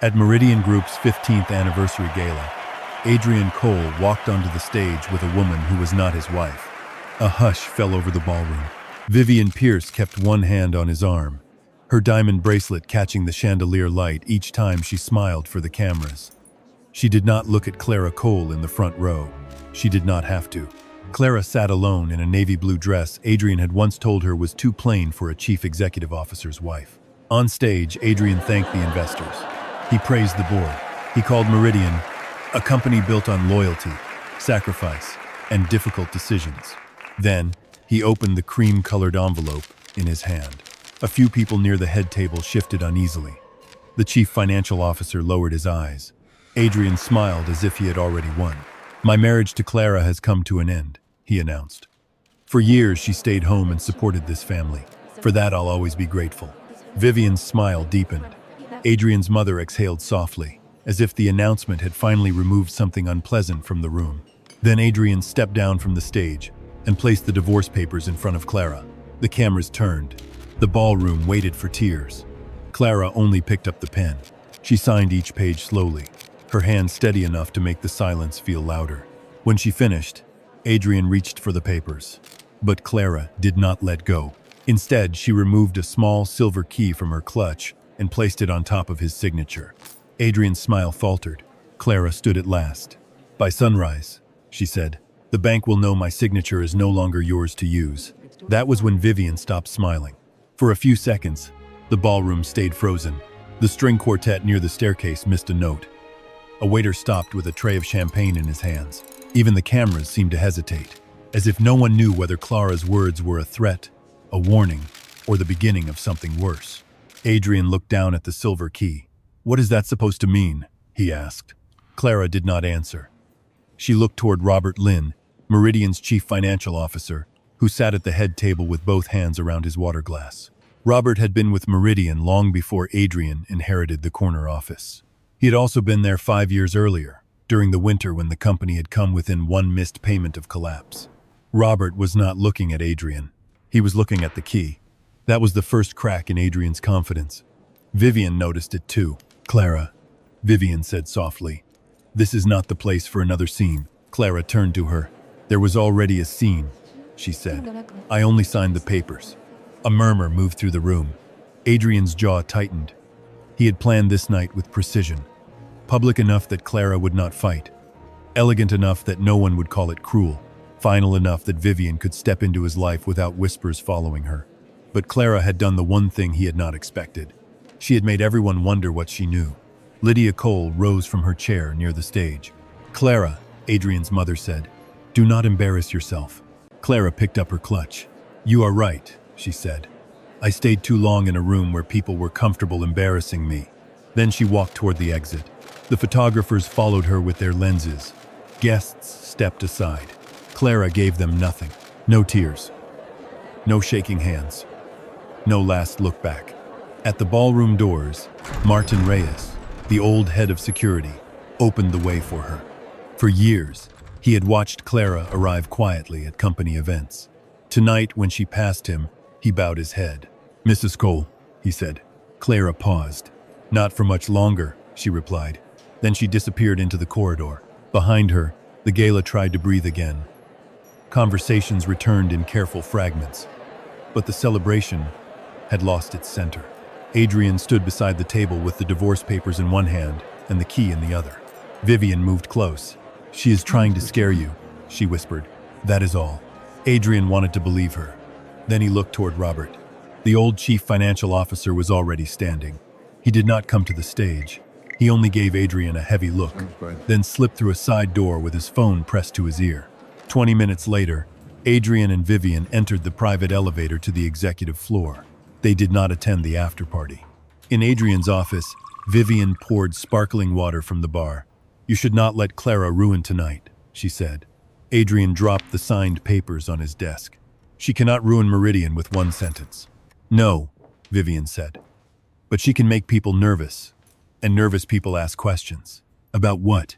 At Meridian Group's 15th anniversary gala, Adrian Cole walked onto the stage with a woman who was not his wife. A hush fell over the ballroom. Vivian Pierce kept one hand on his arm, her diamond bracelet catching the chandelier light each time she smiled for the cameras. She did not look at Clara Cole in the front row. She did not have to. Clara sat alone in a navy blue dress Adrian had once told her was too plain for a chief executive officer's wife. On stage, Adrian thanked the investors. He praised the board. He called Meridian a company built on loyalty, sacrifice, and difficult decisions. Then, he opened the cream-colored envelope in his hand. A few people near the head table shifted uneasily. The chief financial officer lowered his eyes. Adrian smiled as if he had already won. "My marriage to Clara has come to an end," he announced. "For years she stayed home and supported this family. For that I'll always be grateful." Vivian's smile deepened. Adrian's mother exhaled softly, as if the announcement had finally removed something unpleasant from the room. Then Adrian stepped down from the stage and placed the divorce papers in front of Clara. The cameras turned. The ballroom waited for tears. Clara only picked up the pen. She signed each page slowly, her hand steady enough to make the silence feel louder. When she finished, Adrian reached for the papers. But Clara did not let go. Instead, she removed a small silver key from her clutch and placed it on top of his signature. Adrian's smile faltered. Clara stood at last. "By sunrise," she said, "the bank will know my signature is no longer yours to use." That was when Vivian stopped smiling. For a few seconds, the ballroom stayed frozen. The string quartet near the staircase missed a note. A waiter stopped with a tray of champagne in his hands. Even the cameras seemed to hesitate, as if no one knew whether Clara's words were a threat, a warning, or the beginning of something worse. Adrian looked down at the silver key. "What is that supposed to mean?" he asked. Clara did not answer. She looked toward Robert Lynn, Meridian's chief financial officer, who sat at the head table with both hands around his water glass. Robert had been with Meridian long before Adrian inherited the corner office. He had also been there 5 years earlier, during the winter when the company had come within one missed payment of collapse. Robert was not looking at Adrian. He was looking at the key. That was the first crack in Adrian's confidence. Vivian noticed it too. "Clara," Vivian said softly, "this is not the place for another scene." Clara turned to her. "There was already a scene," she said. "I only signed the papers." A murmur moved through the room. Adrian's jaw tightened. He had planned this night with precision. Public enough that Clara would not fight. Elegant enough that no one would call it cruel. Final enough that Vivian could step into his life without whispers following her. But Clara had done the one thing he had not expected. She had made everyone wonder what she knew. Lydia Cole rose from her chair near the stage. "Clara," Adrian's mother said, "do not embarrass yourself." Clara picked up her clutch. "You are right," she said. "I stayed too long in a room where people were comfortable embarrassing me." Then she walked toward the exit. The photographers followed her with their lenses. Guests stepped aside. Clara gave them nothing. No tears. No shaking hands. No last look back. At the ballroom doors, Martin Reyes, the old head of security, opened the way for her. For years, he had watched Clara arrive quietly at company events. Tonight, when she passed him, he bowed his head. "Mrs. Cole," he said. Clara paused. "Not for much longer," she replied. Then she disappeared into the corridor. Behind her, the gala tried to breathe again. Conversations returned in careful fragments, but the celebration had lost its center. Adrian stood beside the table with the divorce papers in one hand and the key in the other. Vivian moved close. "She is trying to scare you," she whispered. "That is all." Adrian wanted to believe her. Then he looked toward Robert. The old chief financial officer was already standing. He did not come to the stage. He only gave Adrian a heavy look, then slipped through a side door with his phone pressed to his ear. 20 minutes later, Adrian and Vivian entered the private elevator to the executive floor. They did not attend the after-party. In Adrian's office, Vivian poured sparkling water from the bar. "You should not let Clara ruin tonight," she said. Adrian dropped the signed papers on his desk. "She cannot ruin Meridian with one sentence." "No," Vivian said. "But she can make people nervous, and nervous people ask questions." "About what?"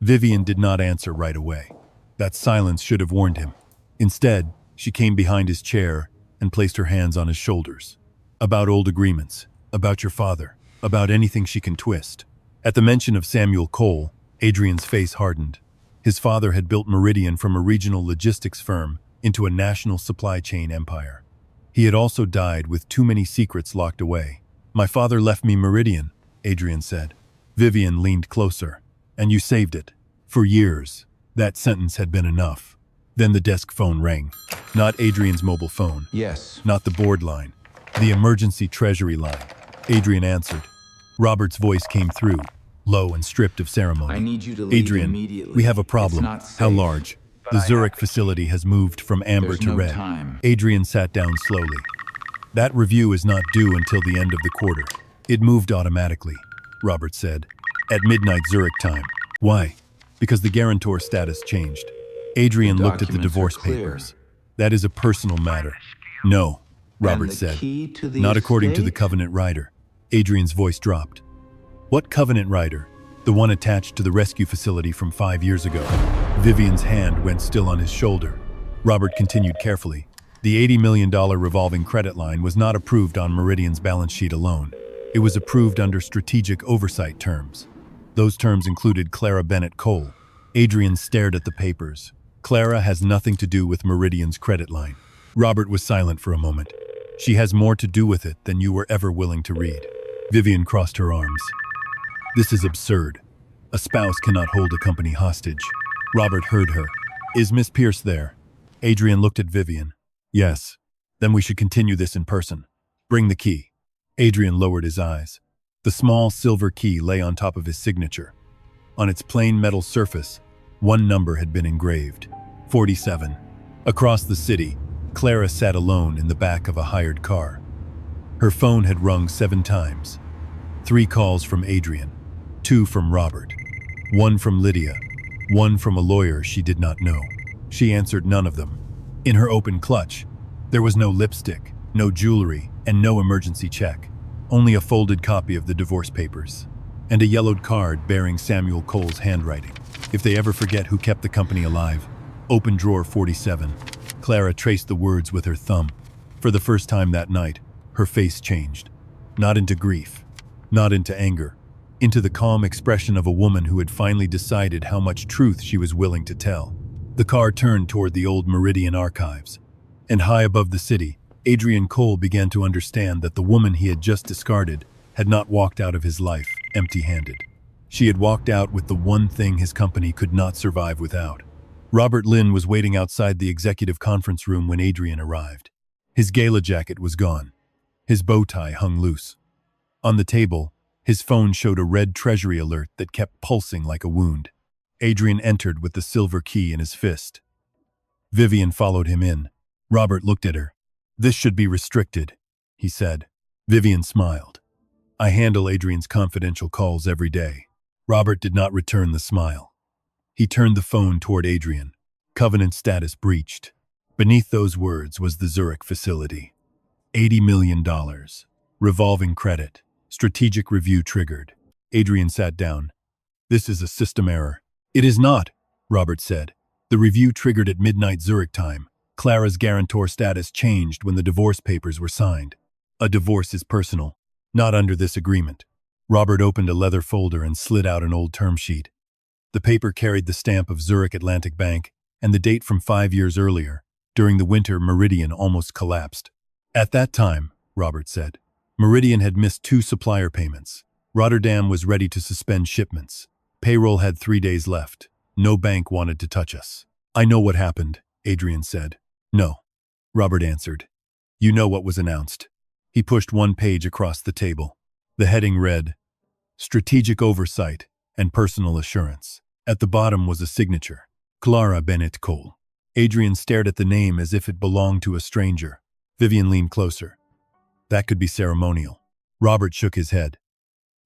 Vivian did not answer right away. That silence should have warned him. Instead, she came behind his chair and placed her hands on his shoulders. "About old agreements, about your father, about anything she can twist." At the mention of Samuel Cole, Adrian's face hardened. His father had built Meridian from a regional logistics firm into a national supply chain empire. He had also died with too many secrets locked away. "My father left me Meridian," Adrian said. Vivian leaned closer. "And you saved it. For years." That sentence had been enough. Then the desk phone rang. Not Adrian's mobile phone. Yes. Not the board line. The emergency treasury line. Adrian answered. Robert's voice came through, low and stripped of ceremony. I need you to leave "Adrian, immediately. we have a problem." It's not safe. "How large?" "The Zurich facility has moved from amber There's to no red." time. Adrian sat down slowly. "That review is not due until the end of the quarter." "It moved automatically," Robert said. "At midnight Zurich time." "Why?" "Because the guarantor status changed." Adrian looked at the documents are divorce clear. papers. "That is a personal matter." "No," Robert And the said. key to the "Not according to the estate? covenant rider." Adrian's voice dropped. "What covenant rider?" "The one attached to the rescue facility from 5 years ago." Vivian's hand went still on his shoulder. Robert continued carefully. "The $80 million revolving credit line was not approved on Meridian's balance sheet alone. It was approved under strategic oversight terms. Those terms included Clara Bennett Cole." Adrian stared at the papers. "Clara has nothing to do with Meridian's credit line." Robert was silent for a moment. "She has more to do with it than you were ever willing to read." Vivian crossed her arms. "This is absurd. A spouse cannot hold a company hostage." Robert heard her. "Is Miss Pierce there?" Adrian looked at Vivian. "Yes." "Then we should continue this in person. Bring the key." Adrian lowered his eyes. The small silver key lay on top of his signature. On its plain metal surface, one number had been engraved. 47. Across the city, Clara sat alone in the back of a hired car. Her phone had rung 7 times. 3 calls from Adrian, 2 from Robert, 1 from Lydia, 1 from a lawyer she did not know. She answered none of them. In her open clutch, there was no lipstick, no jewelry, and no emergency check. Only a folded copy of the divorce papers, and a yellowed card bearing Samuel Cole's handwriting. "If they ever forget who kept the company alive, open drawer 47. Clara traced the words with her thumb. For the first time that night, her face changed. Not into grief, not into anger, into the calm expression of a woman who had finally decided how much truth she was willing to tell. The car turned toward the old Meridian archives, and high above the city, Adrian Cole began to understand that the woman he had just discarded had not walked out of his life empty-handed. She had walked out with the one thing his company could not survive without. Robert Lynn was waiting outside the executive conference room when Adrian arrived. His gala jacket was gone. His bow tie hung loose. On the table, his phone showed a red treasury alert that kept pulsing like a wound. Adrian entered with the silver key in his fist. Vivian followed him in. Robert looked at her. "This should be restricted," he said. Vivian smiled. "I handle Adrian's confidential calls every day." Robert did not return the smile. He turned the phone toward Adrian. "Covenant status breached." Beneath those words was the Zurich facility. $80 million. Revolving credit. Strategic review triggered. Adrian sat down. "This is a system error." "It is not," Robert said. "The review triggered at midnight Zurich time. Clara's guarantor status changed when the divorce papers were signed. A divorce is personal, not under this agreement." Robert opened a leather folder and slid out an old term sheet. The paper carried the stamp of Zurich Atlantic Bank and the date from 5 years earlier. During the winter, Meridian almost collapsed. "At that time," Robert said, "Meridian had missed 2 supplier payments. Rotterdam was ready to suspend shipments. Payroll had 3 days left. No bank wanted to touch us." "I know what happened," Adrian said. "No," Robert answered. "You know what was announced." He pushed 1 page across the table. The heading read, "Strategic Oversight and Personal Assurance." At the bottom was a signature, Clara Bennett Cole. Adrian stared at the name as if it belonged to a stranger. Vivian leaned closer. "That could be ceremonial." Robert shook his head.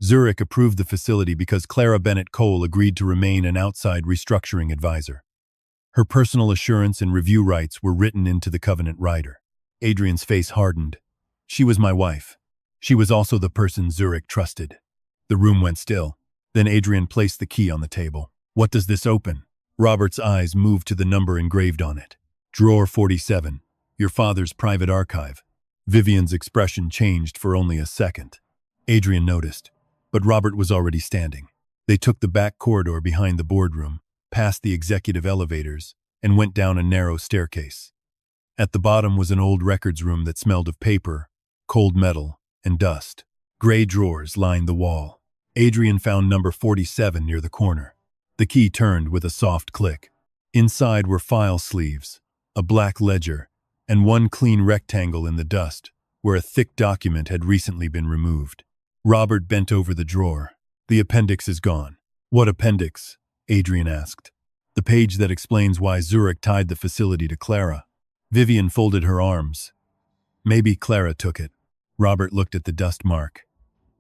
"Zurich approved the facility because Clara Bennett Cole agreed to remain an outside restructuring advisor. Her personal assurance and review rights were written into the covenant rider." Adrian's face hardened. "She was my wife. She was also the person Zurich trusted." The room went still. Then Adrian placed the key on the table. "What does this open?" Robert's eyes moved to the number engraved on it. "Drawer 47, your father's private archive." Vivian's expression changed for only a second. Adrian noticed, but Robert was already standing. They took the back corridor behind the boardroom, past the executive elevators, and went down a narrow staircase. At the bottom was an old records room that smelled of paper, cold metal, and dust. Gray drawers lined the wall. Adrian found number 47 near the corner. The key turned with a soft click. Inside were file sleeves, a black ledger, and one clean rectangle in the dust, where a thick document had recently been removed. Robert bent over the drawer. The appendix is gone. What appendix? Adrian asked. The page that explains why Zurich tied the facility to Clara. Vivian folded her arms. Maybe Clara took it. Robert looked at the dust mark.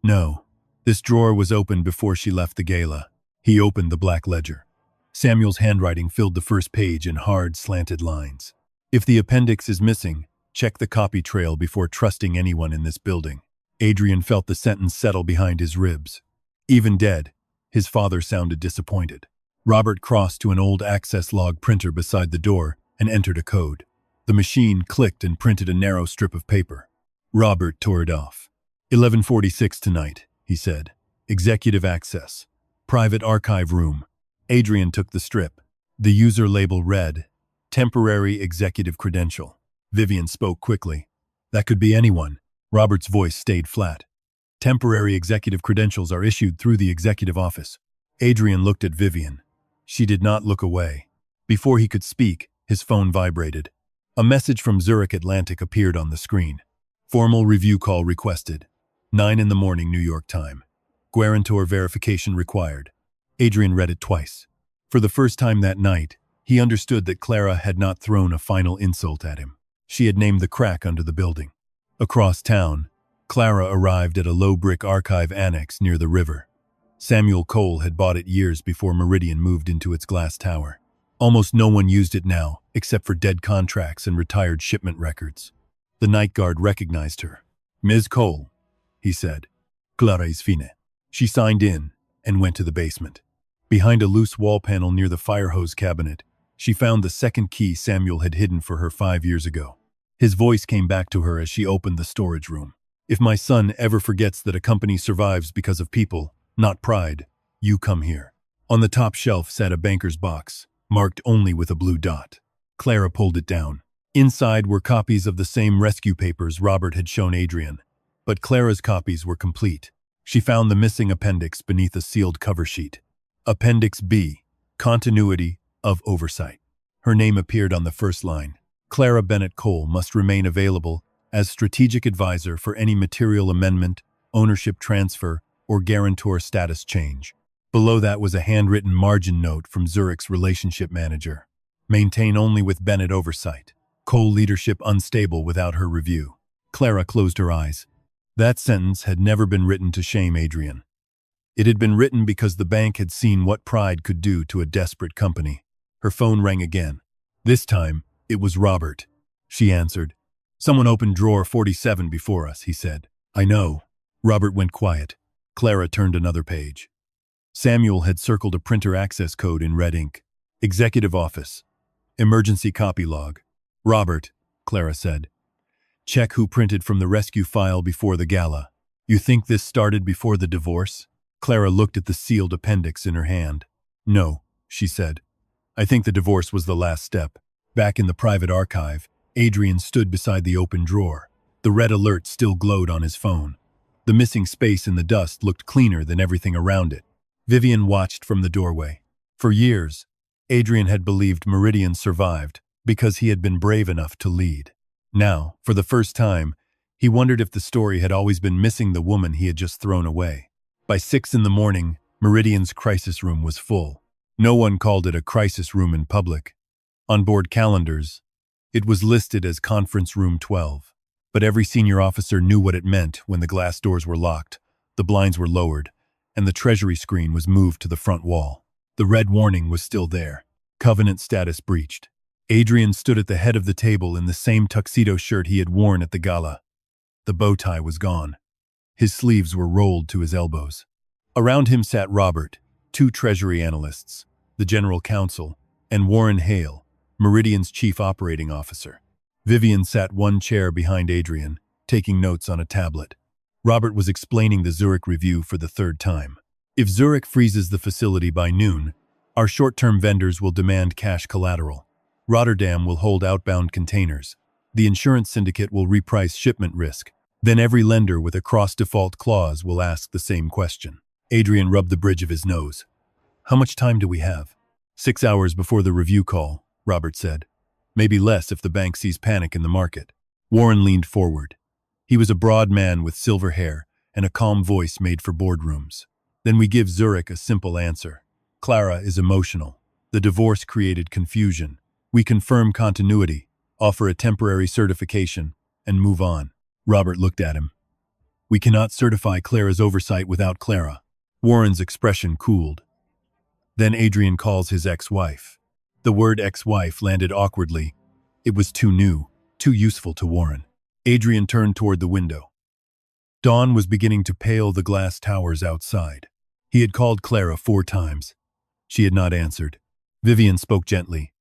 No, this drawer was opened before she left the gala. He opened the black ledger. Samuel's handwriting filled the first page in hard, slanted lines. If the appendix is missing, check the copy trail before trusting anyone in this building. Adrian felt the sentence settle behind his ribs. Even dead, his father sounded disappointed. Robert crossed to an old access log printer beside the door and entered a code. The machine clicked and printed a narrow strip of paper. Robert tore it off. 11:46 tonight, he said. Executive access. Private archive room. Adrian took the strip. The user label read, Temporary executive credential. Vivian spoke quickly. That could be anyone. Robert's voice stayed flat. Temporary executive credentials are issued through the executive office. Adrian looked at Vivian. She did not look away. Before he could speak, his phone vibrated. A message from Zurich Atlantic appeared on the screen. Formal review call requested. 9 in the morning New York time. Guarantor verification required. Adrian read it twice. For the first time that night, he understood that Clara had not thrown a final insult at him. She had named the crack under the building. Across town, Clara arrived at a low-brick archive annex near the river. Samuel Cole had bought it years before Meridian moved into its glass tower. Almost no one used it now, except for dead contracts and retired shipment records. The night guard recognized her. Ms. Cole, he said. Clara is fine. She signed in and went to the basement. Behind a loose wall panel near the fire hose cabinet, she found the second key Samuel had hidden for her 5 years ago. His voice came back to her as she opened the storage room. If my son ever forgets that a company survives because of people, not pride, you come here. On the top shelf sat a banker's box, marked only with a blue dot. Clara pulled it down. Inside were copies of the same rescue papers Robert had shown Adrian, but Clara's copies were complete. She found the missing appendix beneath a sealed cover sheet. Appendix B, Continuity of Oversight. Her name appeared on the first line. Clara Bennett Cole must remain available as strategic advisor for any material amendment, ownership transfer, or guarantor status change. Below that was a handwritten margin note from Zurich's relationship manager. Maintain only with Bennett oversight. Cole leadership unstable without her review. Clara closed her eyes. That sentence had never been written to shame Adrian. It had been written because the bank had seen what pride could do to a desperate company. Her phone rang again. This time, it was Robert. She answered. Someone opened drawer 47 before us, he said. I know. Robert went quiet. Clara turned another page. Samuel had circled a printer access code in red ink. Executive office. Emergency copy log. Robert, Clara said. Check who printed from the rescue file before the gala. You think this started before the divorce? Clara looked at the sealed appendix in her hand. No, she said. I think the divorce was the last step. Back in the private archive, Adrian stood beside the open drawer. The red alert still glowed on his phone. The missing space in the dust looked cleaner than everything around it. Vivian watched from the doorway. For years, Adrian had believed Meridian survived because he had been brave enough to lead. Now, for the first time, he wondered if the story had always been missing the woman he had just thrown away. By 6 in the morning, Meridian's crisis room was full. No one called it a crisis room in public. On board calendars, it was listed as Conference Room 12. But every senior officer knew what it meant when the glass doors were locked, the blinds were lowered, and the treasury screen was moved to the front wall. The red warning was still there. Covenant status breached. Adrian stood at the head of the table in the same tuxedo shirt he had worn at the gala. The bow tie was gone. His sleeves were rolled to his elbows. Around him sat Robert, 2 treasury analysts, the general counsel, and Warren Hale, Meridian's chief operating officer. Vivian sat 1 chair behind Adrian, taking notes on a tablet. Robert was explaining the Zurich review for the 3rd time. If Zurich freezes the facility by noon, our short-term vendors will demand cash collateral. Rotterdam will hold outbound containers. The insurance syndicate will reprice shipment risk. Then every lender with a cross-default clause will ask the same question. Adrian rubbed the bridge of his nose. How much time do we have? 6 hours before the review call, Robert said. Maybe less if the bank sees panic in the market. Warren leaned forward. He was a broad man with silver hair and a calm voice made for boardrooms. Then we give Zurich a simple answer. Clara is emotional. The divorce created confusion. We confirm continuity, offer a temporary certification, and move on. Robert looked at him. We cannot certify Clara's oversight without Clara. Warren's expression cooled. Then Adrian calls his ex-wife. The word ex-wife landed awkwardly. It was too new, too useful to Warren. Adrian turned toward the window. Dawn was beginning to pale the glass towers outside. He had called Clara 4 times. She had not answered. Vivian spoke gently.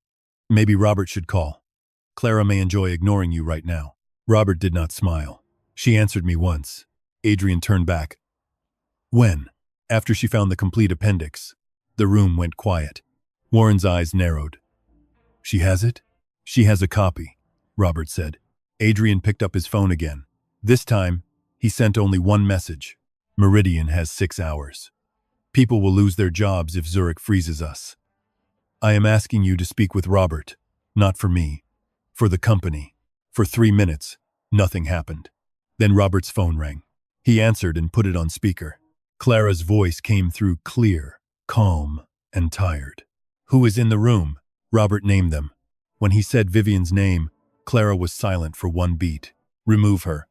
Maybe Robert should call. Clara may enjoy ignoring you right now. Robert did not smile. She answered me once. Adrian turned back. When? After she found the complete appendix. The room went quiet. Warren's eyes narrowed. She has it? She has a copy, Robert said. Adrian picked up his phone again. This time, he sent only one message. Meridian has 6 hours. People will lose their jobs if Zurich freezes us. I am asking you to speak with Robert, not for me, for the company. For 3 minutes, nothing happened. Then Robert's phone rang. He answered and put it on speaker. Clara's voice came through clear, calm, and tired. Who is in the room? Robert named them. When he said Vivian's name, Clara was silent for 1 beat. Remove her.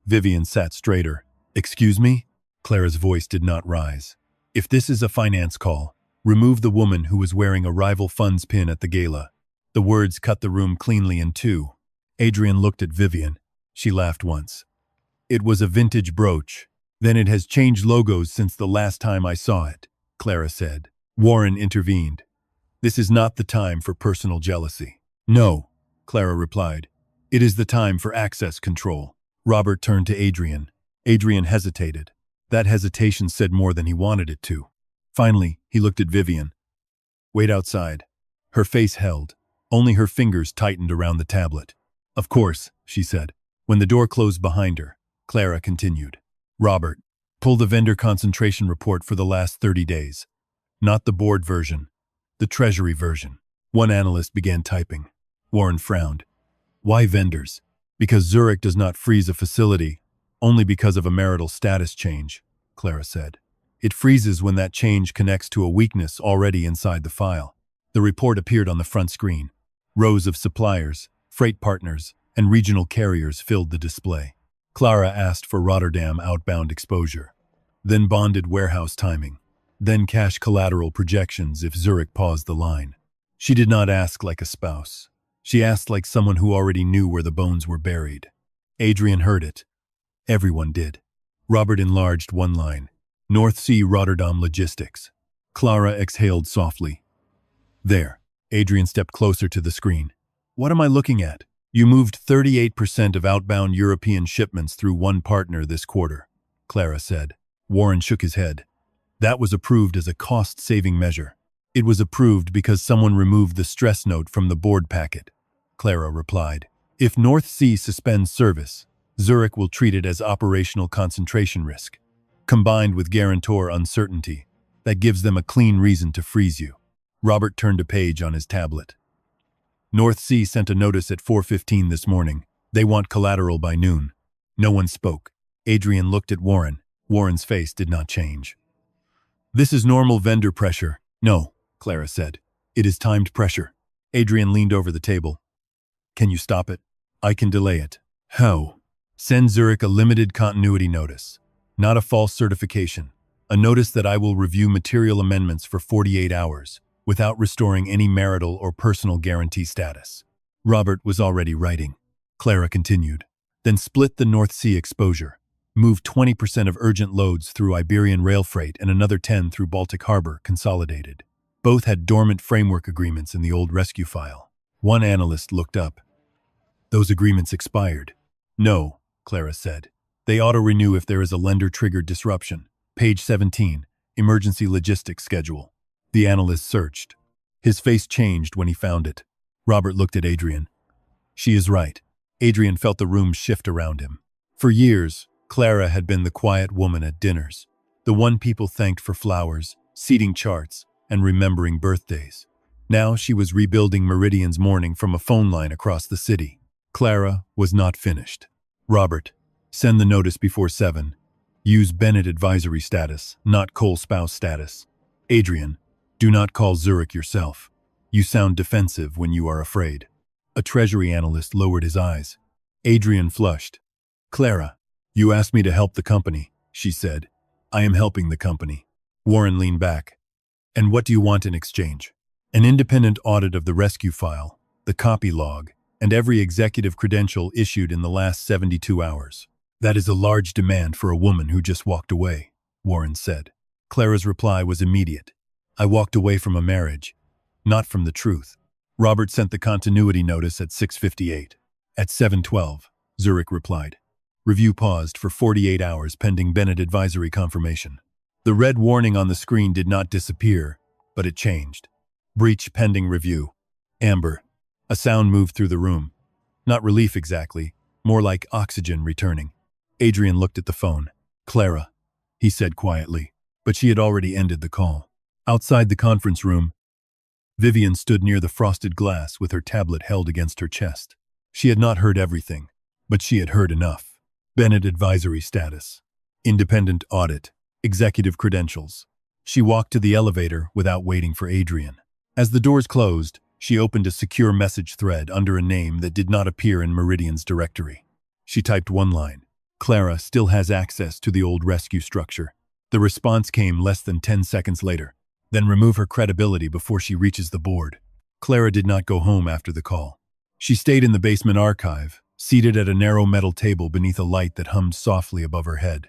Vivian sat straighter. Excuse me? Clara's voice did not rise. If this is a finance call, remove the woman who was wearing a rival funds pin at the gala. The words cut the room cleanly in 2. Adrian looked at Vivian. She laughed once. It was a vintage brooch. Then it has changed logos since the last time I saw it, Clara said. Warren intervened. This is not the time for personal jealousy. No, Clara replied. It is the time for access control. Robert turned to Adrian. Adrian hesitated. That hesitation said more than he wanted it to. Finally, he looked at Vivian. Wait outside. Her face held. Only her fingers tightened around the tablet. Of course, she said. When the door closed behind her, Clara continued. Robert, pull the vendor concentration report for the last 30 days. Not the board version. The treasury version. One analyst began typing. Warren frowned. Why vendors? Because Zurich does not freeze a facility, only because of a marital status change, Clara said. It freezes when that change connects to a weakness already inside the file. The report appeared on the front screen. Rows of suppliers, freight partners, and regional carriers filled the display. Clara asked for Rotterdam outbound exposure, then bonded warehouse timing, then cash collateral projections if Zurich paused the line. She did not ask like a spouse. She asked like someone who already knew where the bones were buried. Adrian heard it. Everyone did. Robert enlarged one line. North Sea Rotterdam Logistics. Clara exhaled softly. There. Adrian stepped closer to the screen. What am I looking at? You moved 38% of outbound European shipments through one partner this quarter, Clara said. Warren shook his head. That was approved as a cost-saving measure. It was approved because someone removed the stress note from the board packet, Clara replied. If North Sea suspends service, Zurich will treat it as operational concentration risk. Combined with guarantor uncertainty, that gives them a clean reason to freeze you. Robert turned a page on his tablet. North Sea sent a notice at 4:15 this morning. They want collateral by noon. No one spoke. Adrian looked at Warren. Warren's face did not change. This is normal vendor pressure. No, Clara said. It is timed pressure. Adrian leaned over the table. Can you stop it? I can delay it. How? Send Zurich a limited continuity notice. Not a false certification. A notice that I will review material amendments for 48 hours. Without restoring any marital or personal guarantee status. Robert was already writing. Clara continued. Then split the North Sea exposure. Move 20% of urgent loads through Iberian rail freight and another 10 through Baltic Harbor, consolidated. Both had dormant framework agreements in the old rescue file. One analyst looked up. Those agreements expired. No, Clara said. They auto-renew if there is a lender-triggered disruption. Page 17. Emergency logistics schedule. The analyst searched. His face changed when he found it. Robert looked at Adrian. She is right. Adrian felt the room shift around him. For years, Clara had been the quiet woman at dinners, the one people thanked for flowers, seating charts, and remembering birthdays. Now she was rebuilding Meridian's morning from a phone line across the city. Clara was not finished. Robert, send the notice before 7. Use Bennett advisory status, not Cole spouse status. Adrian, do not call Zurich yourself. You sound defensive when you are afraid. A treasury analyst lowered his eyes. Adrian flushed. Clara, you asked me to help the company, she said. I am helping the company. Warren leaned back. And what do you want in exchange? An independent audit of the rescue file, the copy log, and every executive credential issued in the last 72 hours. That is a large demand for a woman who just walked away, Warren said. Clara's reply was immediate. I walked away from a marriage, not from the truth. Robert sent the continuity notice at 6:58. At 7:12, Zurich replied. Review paused for 48 hours pending Bennett advisory confirmation. The red warning on the screen did not disappear, but it changed. Breach pending review. Amber. A sound moved through the room. Not relief exactly, more like oxygen returning. Adrian looked at the phone. Clara, he said quietly, but she had already ended the call. Outside the conference room, Vivian stood near the frosted glass with her tablet held against her chest. She had not heard everything, but she had heard enough. Bennett advisory status. Independent audit. Executive credentials. She walked to the elevator without waiting for Adrian. As the doors closed, she opened a secure message thread under a name that did not appear in Meridian's directory. She typed one line. Clara still has access to the old rescue structure. The response came less than 10 seconds later. Then remove her credibility before she reaches the board. Clara did not go home after the call. She stayed in the basement archive, seated at a narrow metal table beneath a light that hummed softly above her head.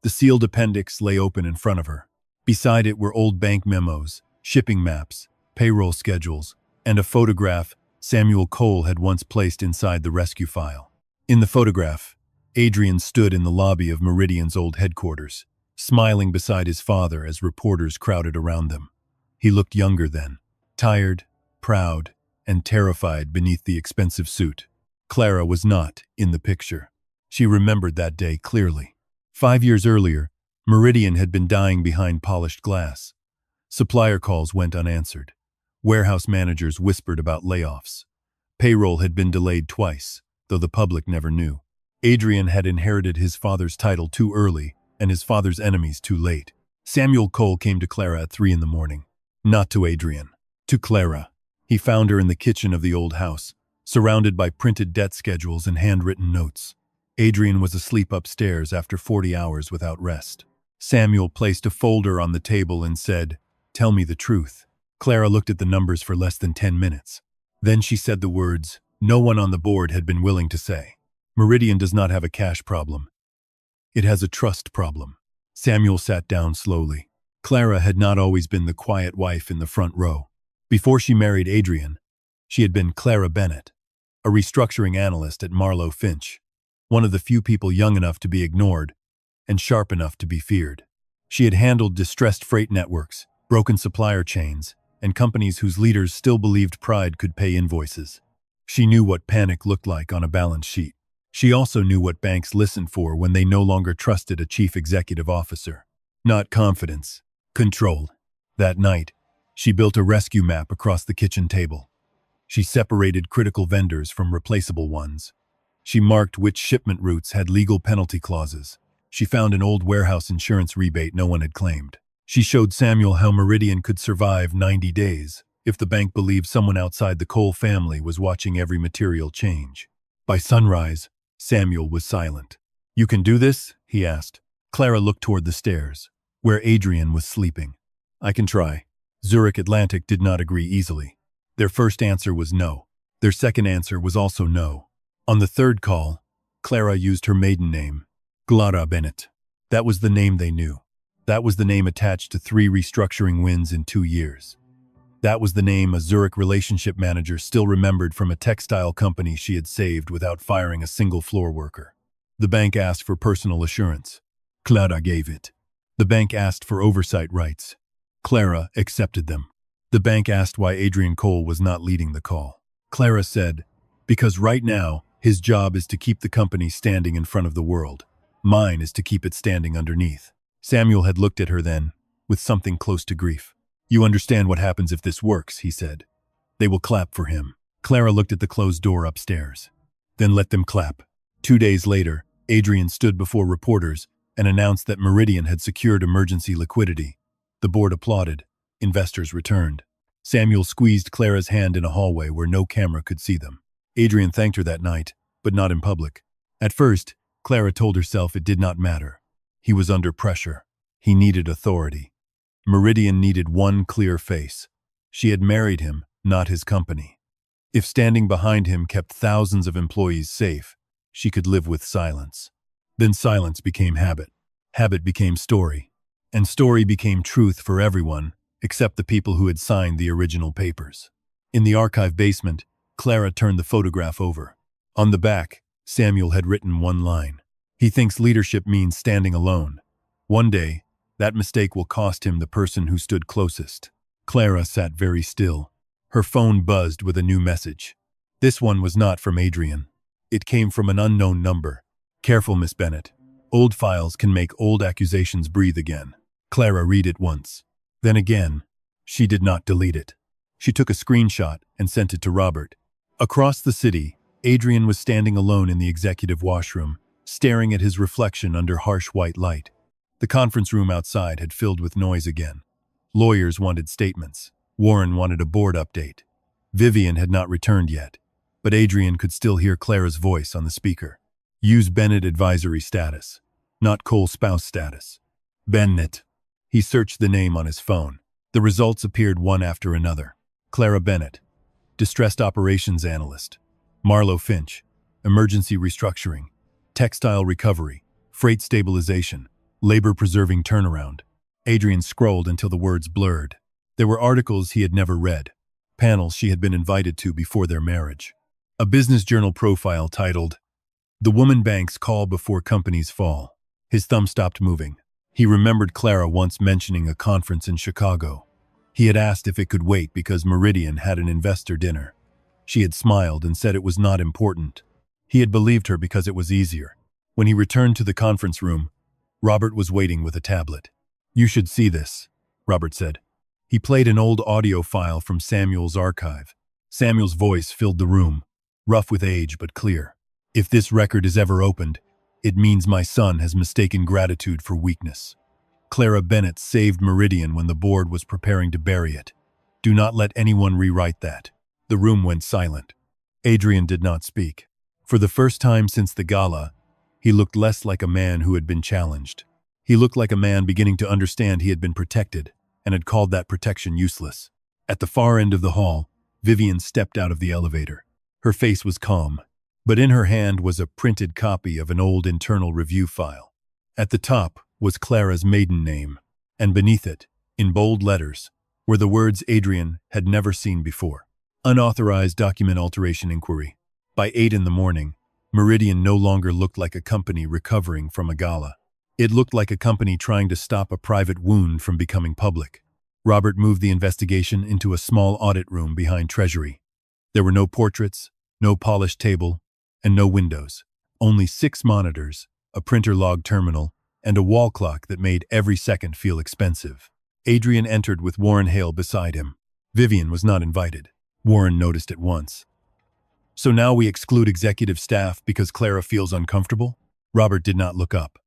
The sealed appendix lay open in front of her. Beside it were old bank memos, shipping maps, payroll schedules, and a photograph Samuel Cole had once placed inside the rescue file. In the photograph, Adrian stood in the lobby of Meridian's old headquarters, smiling beside his father as reporters crowded around them. He looked younger then, tired, proud, and terrified beneath the expensive suit. Clara was not in the picture. She remembered that day clearly. 5 years earlier, Meridian had been dying behind polished glass. Supplier calls went unanswered. Warehouse managers whispered about layoffs. Payroll had been delayed twice, though the public never knew. Adrian had inherited his father's title too early and his father's enemies too late. Samuel Cole came to Clara at 3 in the morning. Not to Adrian. To Clara. He found her in the kitchen of the old house, surrounded by printed debt schedules and handwritten notes. Adrian was asleep upstairs after 40 hours without rest. Samuel placed a folder on the table and said, "Tell me the truth." Clara looked at the numbers for less than 10 minutes. Then she said the words no one on the board had been willing to say. Meridian does not have a cash problem. It has a trust problem. Samuel sat down slowly. Clara had not always been the quiet wife in the front row. Before she married Adrian, she had been Clara Bennett, a restructuring analyst at Marlowe Finch, one of the few people young enough to be ignored and sharp enough to be feared. She had handled distressed freight networks, broken supplier chains, and companies whose leaders still believed pride could pay invoices. She knew what panic looked like on a balance sheet. She also knew what banks listened for when they no longer trusted a chief executive officer. Not confidence, control. That night, she built a rescue map across the kitchen table. She separated critical vendors from replaceable ones. She marked which shipment routes had legal penalty clauses. She found an old warehouse insurance rebate no one had claimed. She showed Samuel how Meridian could survive 90 days if the bank believed someone outside the Cole family was watching every material change. By sunrise, Samuel was silent. "You can do this?" he asked. Clara looked toward the stairs, where Adrian was sleeping. "I can try." Zurich Atlantic did not agree easily. Their first answer was no. Their second answer was also no. On the third call, Clara used her maiden name, Clara Bennett. That was the name they knew. That was the name attached to 3 restructuring wins in 2 years. That was the name a Zurich relationship manager still remembered from a textile company she had saved without firing a single floor worker. The bank asked for personal assurance. Clara gave it. The bank asked for oversight rights. Clara accepted them. The bank asked why Adrian Cole was not leading the call. Clara said, "Because right now, his job is to keep the company standing in front of the world. Mine is to keep it standing underneath." Samuel had looked at her then, with something close to grief. "You understand what happens if this works," he said. "They will clap for him." Clara looked at the closed door upstairs. "Then let them clap." 2 days later, Adrian stood before reporters and announced that Meridian had secured emergency liquidity. The board applauded. Investors returned. Samuel squeezed Clara's hand in a hallway where no camera could see them. Adrian thanked her that night, but not in public. At first, Clara told herself it did not matter. He was under pressure. He needed authority. Meridian needed one clear face. She had married him, not his company. If standing behind him kept thousands of employees safe, she could live with silence. Then silence became habit. Habit became story. And story became truth for everyone, except the people who had signed the original papers. In the archive basement, Clara turned the photograph over. On the back, Samuel had written one line. "He thinks leadership means standing alone. One day, that mistake will cost him the person who stood closest." Clara sat very still. Her phone buzzed with a new message. This one was not from Adrian. It came from an unknown number. "Careful, Miss Bennett. Old files can make old accusations breathe again." Clara read it once. Then again. She did not delete it. She took a screenshot and sent it to Robert. Across the city, Adrian was standing alone in the executive washroom, staring at his reflection under harsh white light. The conference room outside had filled with noise again. Lawyers wanted statements. Warren wanted a board update. Vivian had not returned yet, but Adrian could still hear Clara's voice on the speaker. "Use Bennett advisory status, not Cole spouse status." Bennett. He searched the name on his phone. The results appeared one after another. Clara Bennett, Distressed Operations Analyst. Marlo Finch, Emergency Restructuring, Textile Recovery, Freight Stabilization, Labor-Preserving Turnaround. Adrian scrolled until the words blurred. There were articles he had never read, panels she had been invited to before their marriage. A business journal profile titled, "The Woman Banks Call Before Companies Fall." His thumb stopped moving. He remembered Clara once mentioning a conference in Chicago. He had asked if it could wait because Meridian had an investor dinner. She had smiled and said it was not important. He had believed her because it was easier. When he returned to the conference room, Robert was waiting with a tablet. "You should see this," Robert said. He played an old audio file from Samuel's archive. Samuel's voice filled the room, rough with age but clear. "If this record is ever opened, it means my son has mistaken gratitude for weakness. Clara Bennett saved Meridian when the board was preparing to bury it. Do not let anyone rewrite that." The room went silent. Adrian did not speak. For the first time since the gala, he looked less like a man who had been challenged. He looked like a man beginning to understand he had been protected and had called that protection useless. At the far end of the hall, Vivian stepped out of the elevator. Her face was calm, but in her hand was a printed copy of an old internal review file. At the top was Clara's maiden name, and beneath it, in bold letters, were the words Adrian had never seen before. Unauthorized document alteration inquiry. By 8 in the morning, Meridian no longer looked like a company recovering from a gala. It looked like a company trying to stop a private wound from becoming public. Robert moved the investigation into a small audit room behind Treasury. There were no portraits, no polished table, and no windows. Only 6 monitors, a printer log terminal, and a wall clock that made every second feel expensive. Adrian entered with Warren Hale beside him. Vivian was not invited. Warren noticed at once. "So now we exclude executive staff because Clara feels uncomfortable?" Robert did not look up.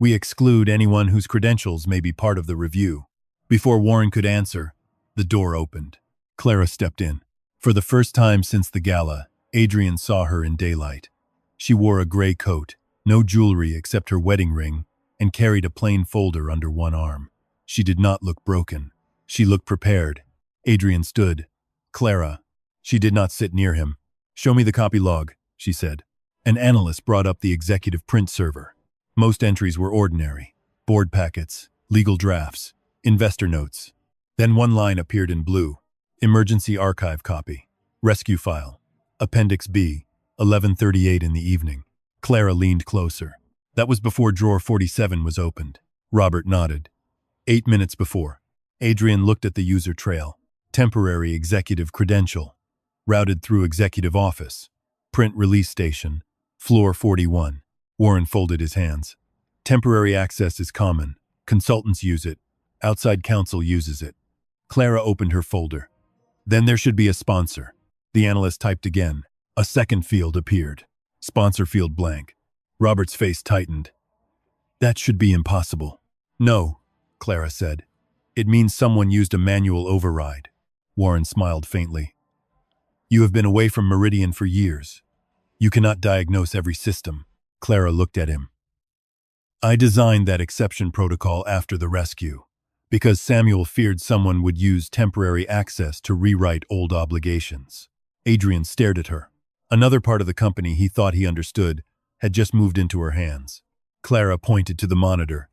"We exclude anyone whose credentials may be part of the review." Before Warren could answer, the door opened. Clara stepped in. For the first time since the gala, Adrian saw her in daylight. She wore a gray coat, no jewelry except her wedding ring, and carried a plain folder under one arm. She did not look broken. She looked prepared. Adrian stood. "Clara." She did not sit near him. "Show me the copy log," she said. An analyst brought up the executive print server. Most entries were ordinary. Board packets, legal drafts, investor notes. Then one line appeared in blue. Emergency archive copy. Rescue file. Appendix B. 11:38 in the evening. Clara leaned closer. That was before drawer 47 was opened. Robert nodded. 8 minutes before. Adrian looked at the user trail. Temporary executive credential. Routed through executive office. Print release station. Floor 41. Warren folded his hands. Temporary access is common. Consultants use it. Outside counsel uses it. Clara opened her folder. Then there should be a sponsor. The analyst typed again. A second field appeared. Sponsor field blank. Robert's face tightened. That should be impossible. No, Clara said. It means someone used a manual override. Warren smiled faintly. You have been away from Meridian for years. You cannot diagnose every system. Clara looked at him. I designed that exception protocol after the rescue, because Samuel feared someone would use temporary access to rewrite old obligations. Adrian stared at her. Another part of the company he thought he understood had just moved into her hands. Clara pointed to the monitor.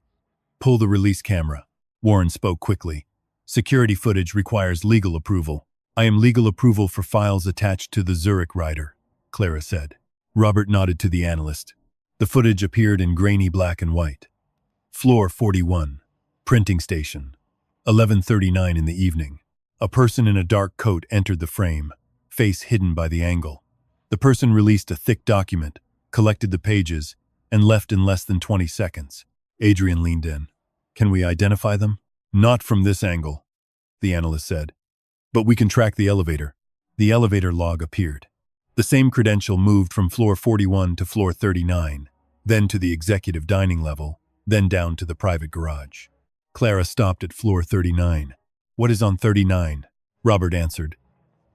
Pull the release camera. Warren spoke quickly. Security footage requires legal approval. I am legal approval for files attached to the Zurich writer, Clara said. Robert nodded to the analyst. The footage appeared in grainy black and white. Floor 41. Printing station. 11:39 in the evening. A person in a dark coat entered the frame, face hidden by the angle. The person released a thick document, collected the pages, and left in less than 20 seconds. Adrian leaned in. Can we identify them? Not from this angle, the analyst said. But we can track the elevator. The elevator log appeared. The same credential moved from floor 41 to floor 39, then to the executive dining level, then down to the private garage. Clara stopped at floor 39. What is on 39? Robert answered.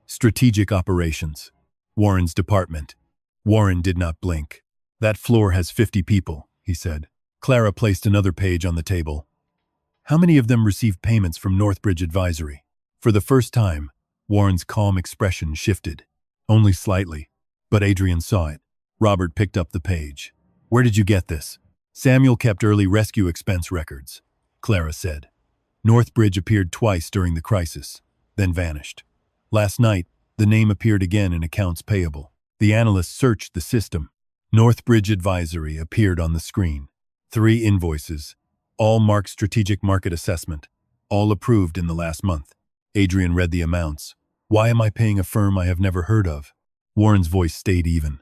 Strategic operations. Warren's department. Warren did not blink. That floor has 50 people, he said. Clara placed another page on the table. How many of them received payments from Northbridge Advisory? For the first time, Warren's calm expression shifted. Only slightly, but Adrian saw it. Robert picked up the page. Where did you get this? Samuel kept early rescue expense records, Clara said. Northbridge appeared twice during the crisis, then vanished. Last night, the name appeared again in accounts payable. The analyst searched the system. Northbridge Advisory appeared on the screen. 3 invoices, all marked strategic market assessment, all approved in the last month. Adrian read the amounts. Why am I paying a firm I have never heard of? Warren's voice stayed even.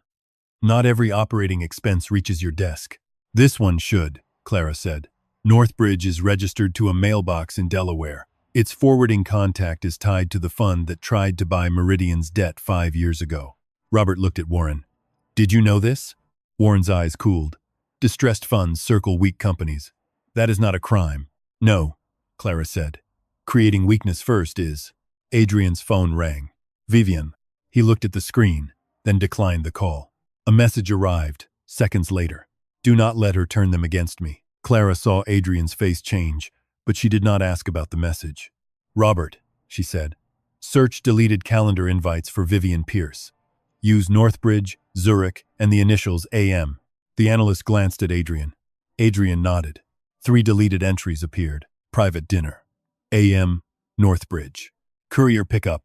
Not every operating expense reaches your desk. This one should, Clara said. Northbridge is registered to a mailbox in Delaware. Its forwarding contact is tied to the fund that tried to buy Meridian's debt 5 years ago. Robert looked at Warren. Did you know this? Warren's eyes cooled. Distressed funds circle weak companies. That is not a crime. No, Clara said. Creating weakness first is. Adrian's phone rang. Vivian. He looked at the screen, then declined the call. A message arrived, seconds later. Do not let her turn them against me. Clara saw Adrian's face change, but she did not ask about the message. Robert, she said. Search deleted calendar invites for Vivian Pierce. Use Northbridge, Zurich, and the initials AM. The analyst glanced at Adrian. Adrian nodded. 3 deleted entries appeared. Private dinner. AM, Northbridge. Courier pickup.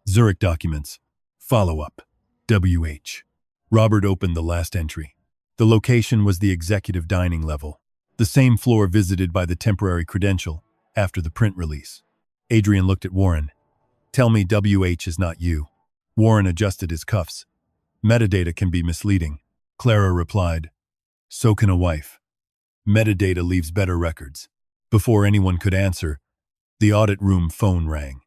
Zurich documents. Follow-up. WH. Robert opened the last entry. The location was the executive dining level, the same floor visited by the temporary credential after the print release. Adrian looked at Warren. Tell me WH is not you. Warren adjusted his cuffs. Metadata can be misleading. Clara replied. So can a wife. Metadata leaves better records. Before anyone could answer, the audit room phone rang.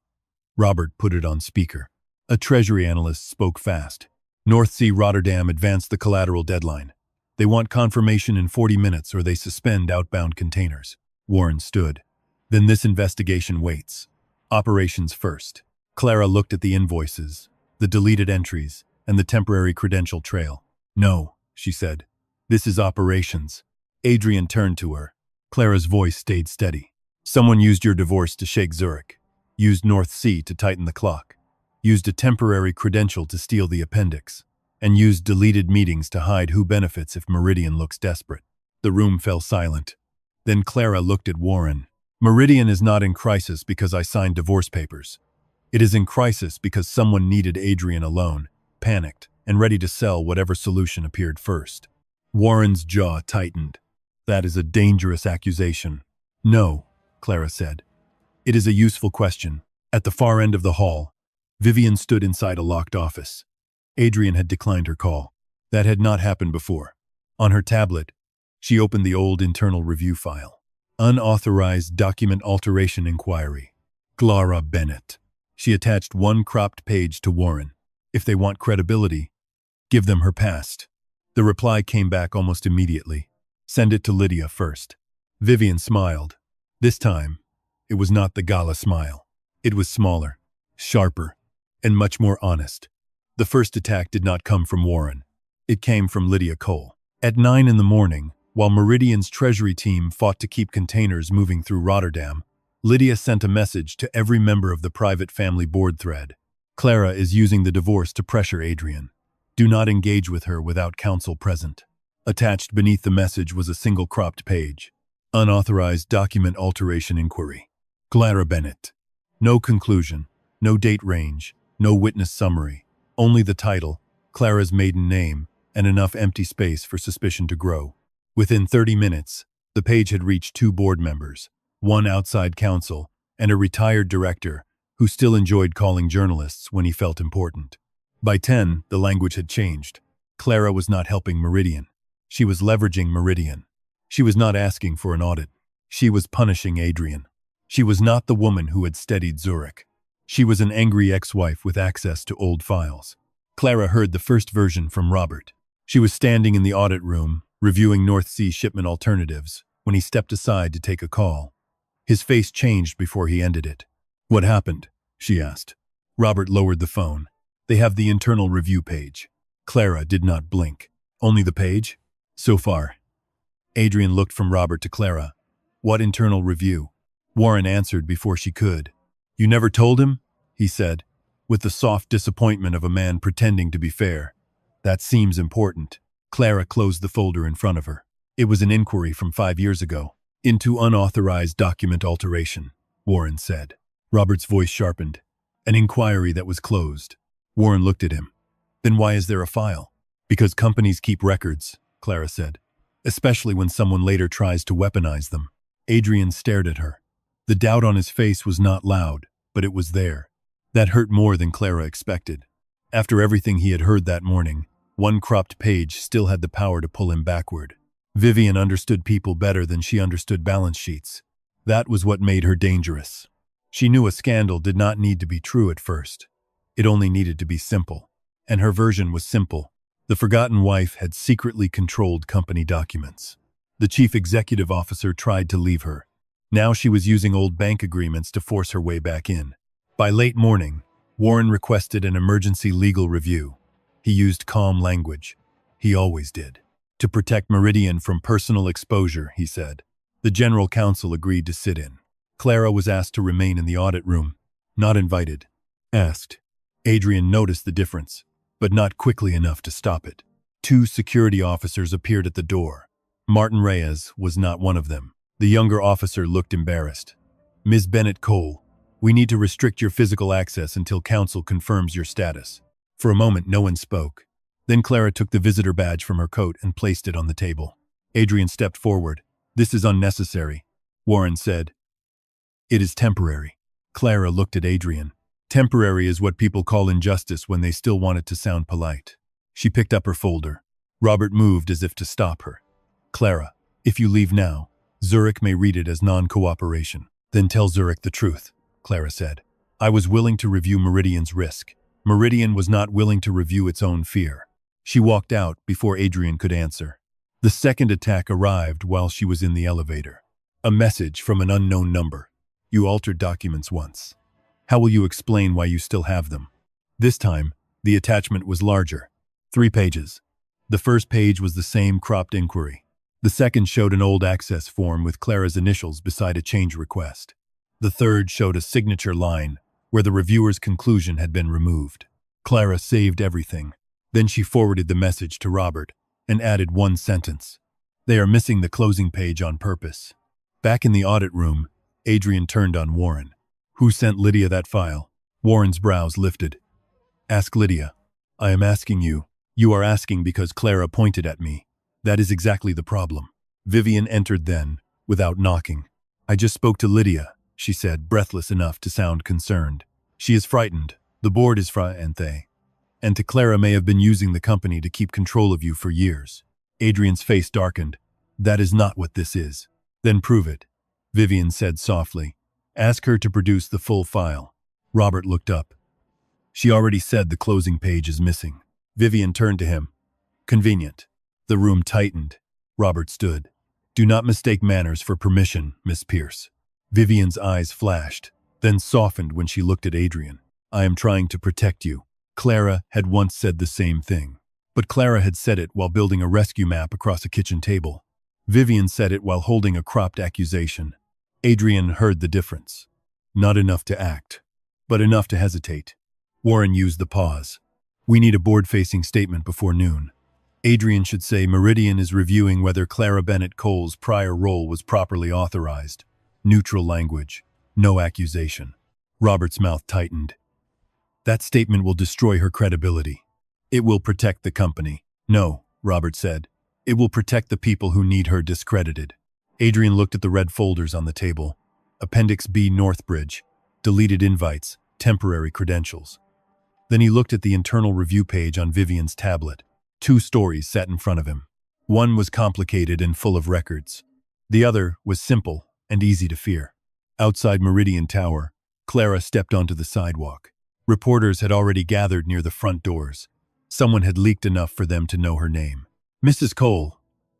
Robert put it on speaker. A treasury analyst spoke fast. North Sea Rotterdam advanced the collateral deadline. They want confirmation in 40 minutes or they suspend outbound containers. Warren stood. Then this investigation waits. Operations first. Clara looked at the invoices, the deleted entries, and the temporary credential trail. No, she said. This is operations. Adrian turned to her. Clara's voice stayed steady. Someone used your divorce to shake Zurich. Used North Sea to tighten the clock. Used a temporary credential to steal the appendix. And used deleted meetings to hide who benefits if Meridian looks desperate. The room fell silent. Then Clara looked at Warren. Meridian is not in crisis because I signed divorce papers. It is in crisis because someone needed Adrian alone, panicked, and ready to sell whatever solution appeared first. Warren's jaw tightened. That is a dangerous accusation. No, Clara said. It is a useful question. At the far end of the hall, Vivian stood inside a locked office. Adrian had declined her call. That had not happened before. On her tablet, she opened the old internal review file. Unauthorized document alteration inquiry. Clara Bennett. She attached one cropped page to Warren. If they want credibility, give them her past. The reply came back almost immediately. Send it to Lydia first. Vivian smiled. This time, it was not the gala smile. It was smaller, sharper, and much more honest. The first attack did not come from Warren. It came from Lydia Cole. At 9 in the morning, while Meridian's treasury team fought to keep containers moving through Rotterdam, Lydia sent a message to every member of the private family board thread. Clara is using the divorce to pressure Adrian. Do not engage with her without counsel present. Attached beneath the message was a single cropped page. Unauthorized document alteration inquiry. Clara Bennett. No conclusion, no date range, no witness summary. Only the title, Clara's maiden name, and enough empty space for suspicion to grow. Within 30 minutes, the page had reached 2 board members, one outside counsel, and a retired director who still enjoyed calling journalists when he felt important. By 10, the language had changed. Clara was not helping Meridian. She was leveraging Meridian. She was not asking for an audit. She was punishing Adrian. She was not the woman who had steadied Zurich. She was an angry ex-wife with access to old files. Clara heard the first version from Robert. She was standing in the audit room, reviewing North Sea shipment alternatives, when he stepped aside to take a call. His face changed before he ended it. What happened? She asked. Robert lowered the phone. They have the internal review page. Clara did not blink. Only the page? So far. Adrian looked from Robert to Clara. What internal review? Warren answered before she could. You never told him? He said, with the soft disappointment of a man pretending to be fair. That seems important. Clara closed the folder in front of her. It was an inquiry from 5 years ago. Into unauthorized document alteration, Warren said. Robert's voice sharpened. An inquiry that was closed. Warren looked at him. Then why is there a file? Because companies keep records, Clara said. Especially when someone later tries to weaponize them. Adrian stared at her. The doubt on his face was not loud, but it was there. That hurt more than Clara expected. After everything he had heard that morning, one cropped page still had the power to pull him backward. Vivian understood people better than she understood balance sheets. That was what made her dangerous. She knew a scandal did not need to be true at first. It only needed to be simple. And her version was simple. The forgotten wife had secretly controlled company documents. The chief executive officer tried to leave her. Now she was using old bank agreements to force her way back in. By late morning, Warren requested an emergency legal review. He used calm language. He always did. To protect Meridian from personal exposure, he said. The general counsel agreed to sit in. Clara was asked to remain in the audit room. Not invited. Asked. Adrian noticed the difference, but not quickly enough to stop it. 2 security officers appeared at the door. Martin Reyes was not one of them. The younger officer looked embarrassed. Ms. Bennett Cole, we need to restrict your physical access until counsel confirms your status. For a moment, no one spoke. Then Clara took the visitor badge from her coat and placed it on the table. Adrian stepped forward. This is unnecessary, Warren said. It is temporary. Clara looked at Adrian. Temporary is what people call injustice when they still want it to sound polite. She picked up her folder. Robert moved as if to stop her. Clara, if you leave now, Zurich may read it as non-cooperation. Then tell Zurich the truth, Clara said. I was willing to review Meridian's risk. Meridian was not willing to review its own fear. She walked out before Adrian could answer. The second attack arrived while she was in the elevator. A message from an unknown number. You altered documents once. How will you explain why you still have them? This time, the attachment was larger. 3 pages. The first page was the same cropped inquiry. The second showed an old access form with Clara's initials beside a change request. The third showed a signature line where the reviewer's conclusion had been removed. Clara saved everything. Then she forwarded the message to Robert and added one sentence. They are missing the closing page on purpose. Back in the audit room, Adrian turned on Warren. Who sent Lydia that file? Warren's brows lifted. Ask Lydia. I am asking you. You are asking because Clara pointed at me. That is exactly the problem. Vivian entered then, without knocking. "I just spoke to Lydia," she said, breathless enough to sound concerned. "She is frightened. The board is frightened. And Clara may have been using the company to keep control of you for years." Adrian's face darkened. "That is not what this is." "Then prove it," Vivian said softly. "Ask her to produce the full file." Robert looked up. "She already said the closing page is missing." Vivian turned to him. "Convenient." The room tightened. Robert stood. "Do not mistake manners for permission, Miss Pierce." Vivian's eyes flashed, then softened when she looked at Adrian. "I am trying to protect you." Clara had once said the same thing. But Clara had said it while building a rescue map across a kitchen table. Vivian said it while holding a cropped accusation. Adrian heard the difference. Not enough to act, but enough to hesitate. Warren used the pause. "We need a board-facing statement before noon." Adrian should say Meridian is reviewing whether Clara Bennett Cole's prior role was properly authorized. Neutral language. No accusation. Robert's mouth tightened. "That statement will destroy her credibility." "It will protect the company." "No," Robert said. "It will protect the people who need her discredited." Adrian looked at the red folders on the table. Appendix B, Northbridge. Deleted invites. Temporary credentials. Then he looked at the internal review page on Vivian's tablet. 2 stories sat in front of him. One was complicated and full of records. The other was simple and easy to fear. Outside Meridian Tower, Clara stepped onto the sidewalk. Reporters had already gathered near the front doors. Someone had leaked enough for them to know her name. "Mrs. Cole,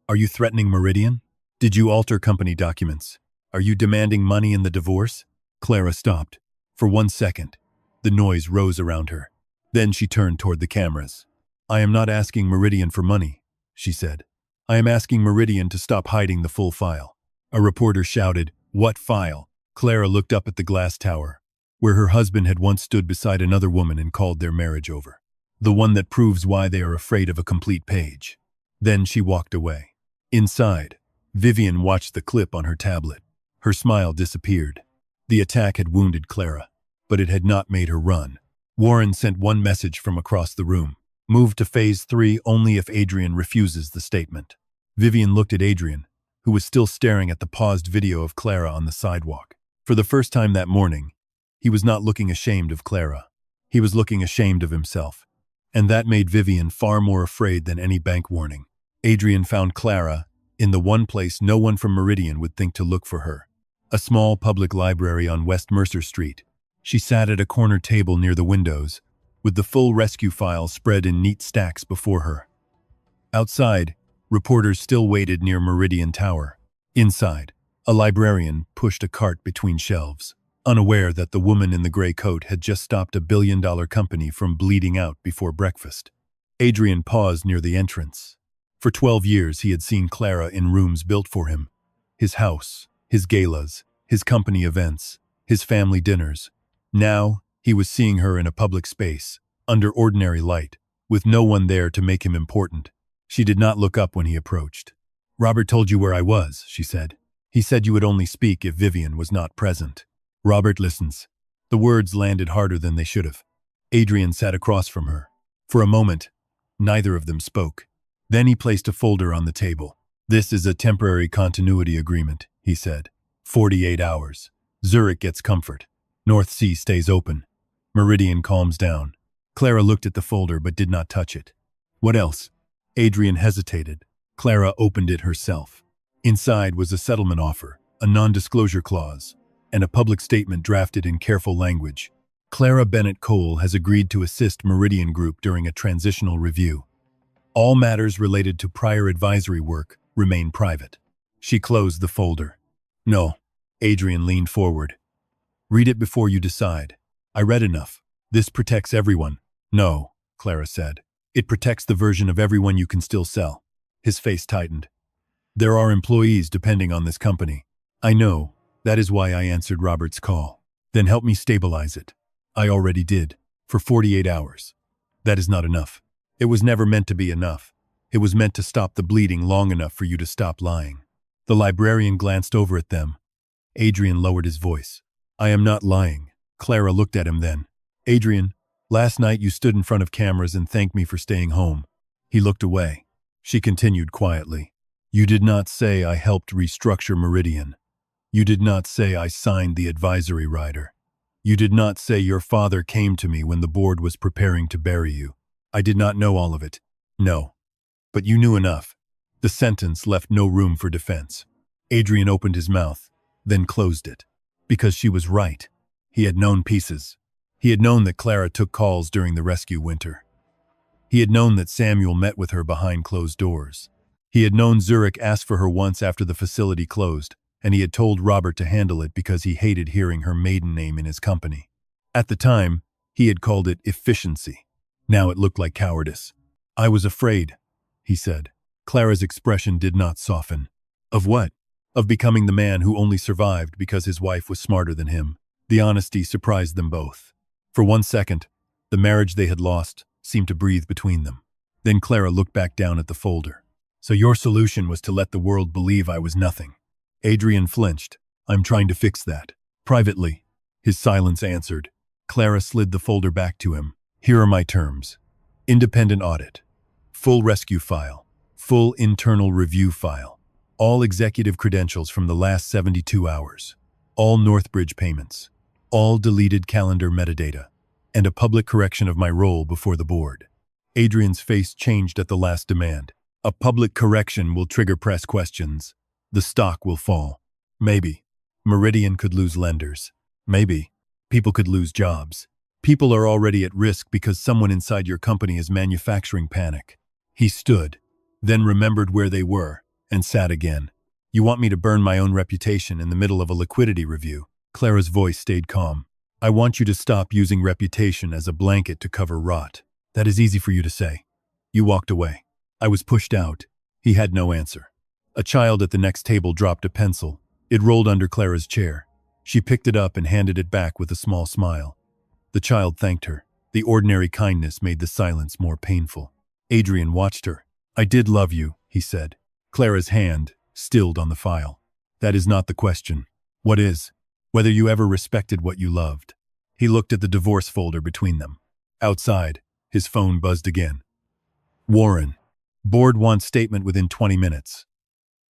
are you threatening Meridian? Did you alter company documents? Are you demanding money in the divorce?" Clara stopped. For 1 second, the noise rose around her. Then she turned toward the cameras. "I am not asking Meridian for money," she said. "I am asking Meridian to stop hiding the full file." A reporter shouted, "What file?" Clara looked up at the glass tower, where her husband had once stood beside another woman and called their marriage over. "The one that proves why they are afraid of a complete page." Then she walked away. Inside, Vivian watched the clip on her tablet. Her smile disappeared. The attack had wounded Clara, but it had not made her run. Warren sent one message from across the room. "Move to Phase 3 only if Adrian refuses the statement." Vivian looked at Adrian, who was still staring at the paused video of Clara on the sidewalk. For the first time that morning, he was not looking ashamed of Clara. He was looking ashamed of himself. And that made Vivian far more afraid than any bank warning. Adrian found Clara in the one place no one from Meridian would think to look for her. A small public library on West Mercer Street. She sat at a corner table near the windows, with the full rescue file spread in neat stacks before her. Outside, reporters still waited near Meridian Tower. Inside, a librarian pushed a cart between shelves, unaware that the woman in the gray coat had just stopped a billion-dollar company from bleeding out before breakfast. Adrian paused near the entrance. For 12 years he had seen Clara in rooms built for him. His house, his galas, his company events, his family dinners. Now, he was seeing her in a public space, under ordinary light, with no one there to make him important. She did not look up when he approached. "Robert told you where I was," she said. "He said you would only speak if Vivian was not present." "Robert listens." The words landed harder than they should have. Adrian sat across from her. For a moment, neither of them spoke. Then he placed a folder on the table. "This is a temporary continuity agreement," he said. 48 hours. Zurich gets comfort. North Sea stays open. Meridian calms down. Clara looked at the folder but did not touch it. "What else?" Adrian hesitated. Clara opened it herself. Inside was a settlement offer, a non-disclosure clause, and a public statement drafted in careful language. Clara Bennett Cole has agreed to assist Meridian Group during a transitional review. All matters related to prior advisory work remain private. She closed the folder. "No." Adrian leaned forward. "Read it before you decide." "I read enough. This protects everyone." "No," Clara said. "It protects the version of everyone you can still sell." His face tightened. "There are employees depending on this company." "I know. That is why I answered Robert's call." "Then help me stabilize it." "I already did. For 48 hours. That is not enough. It was never meant to be enough. It was meant to stop the bleeding long enough for you to stop lying." The librarian glanced over at them. Adrian lowered his voice. "I am not lying." Clara looked at him then. "Adrian, last night you stood in front of cameras and thanked me for staying home." He looked away. She continued quietly. You did not say I helped restructure Meridian. You did not say I signed the advisory rider. You did not say your father came to me when the board was preparing to bury you. I did not know all of it. No. But you knew enough. The sentence left no room for defense. Adrian opened his mouth, then closed it. Because she was right. He had known pieces. He had known that Clara took calls during the rescue winter. He had known that Samuel met with her behind closed doors. He had known Zurich asked for her once after the facility closed, and he had told Robert to handle it because he hated hearing her maiden name in his company. At the time, he had called it efficiency. Now it looked like cowardice. I was afraid, he said. Clara's expression did not soften. Of what? Of becoming the man who only survived because his wife was smarter than him. The honesty surprised them both. For 1 second, the marriage they had lost seemed to breathe between them. Then Clara looked back down at the folder. So your solution was to let the world believe I was nothing. Adrian flinched. I'm trying to fix that. Privately. His silence answered. Clara slid the folder back to him. Here are my terms. Independent audit. Full rescue file. Full internal review file. All executive credentials from the last 72 hours. All Northbridge payments. All deleted calendar metadata. And a public correction of my role before the board. Adrian's face changed at the last demand. A public correction will trigger press questions. The stock will fall. Maybe. Meridian could lose lenders. Maybe. People could lose jobs. People are already at risk because someone inside your company is manufacturing panic. He stood, then remembered where they were, and sat again. You want me to burn my own reputation in the middle of a liquidity review? Clara's voice stayed calm. I want you to stop using reputation as a blanket to cover rot. That is easy for you to say. You walked away. I was pushed out. He had no answer. A child at the next table dropped a pencil. It rolled under Clara's chair. She picked it up and handed it back with a small smile. The child thanked her. The ordinary kindness made the silence more painful. Adrian watched her. I did love you, he said. Clara's hand stilled on the file. That is not the question. What is? Whether you ever respected what you loved. He looked at the divorce folder between them. Outside, his phone buzzed again. Warren. Board wants statement within 20 minutes.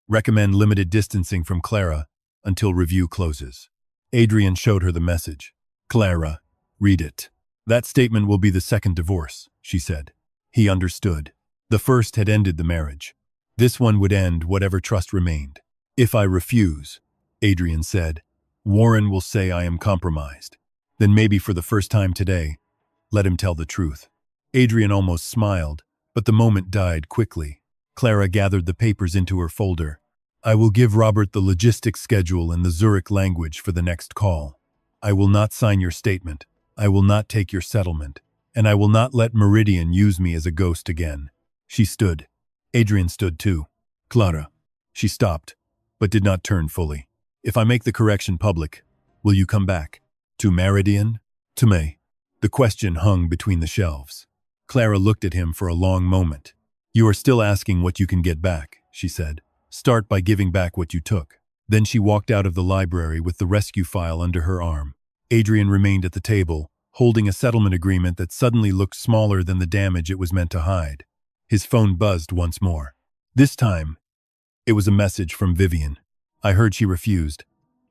Recommend limited distancing from Clara until review closes. Adrian showed her the message. Clara, read it. That statement will be the second divorce, she said. He understood. The first had ended the marriage. This one would end whatever trust remained. If I refuse, Adrian said, Warren will say I am compromised. Then maybe for the first time today, let him tell the truth. Adrian almost smiled, but the moment died quickly. Clara gathered the papers into her folder. I will give Robert the logistics schedule in the Zurich language for the next call. I will not sign your statement. I will not take your settlement. And I will not let Meridian use me as a ghost again. She stood. Adrian stood too. Clara. She stopped, but did not turn fully. If I make the correction public, will you come back? To Meridian? To me? The question hung between the shelves. Clara looked at him for a long moment. You are still asking what you can get back, she said. Start by giving back what you took. Then she walked out of the library with the rescue file under her arm. Adrian remained at the table, holding a settlement agreement that suddenly looked smaller than the damage it was meant to hide. His phone buzzed once more. This time, it was a message from Vivian. I heard she refused.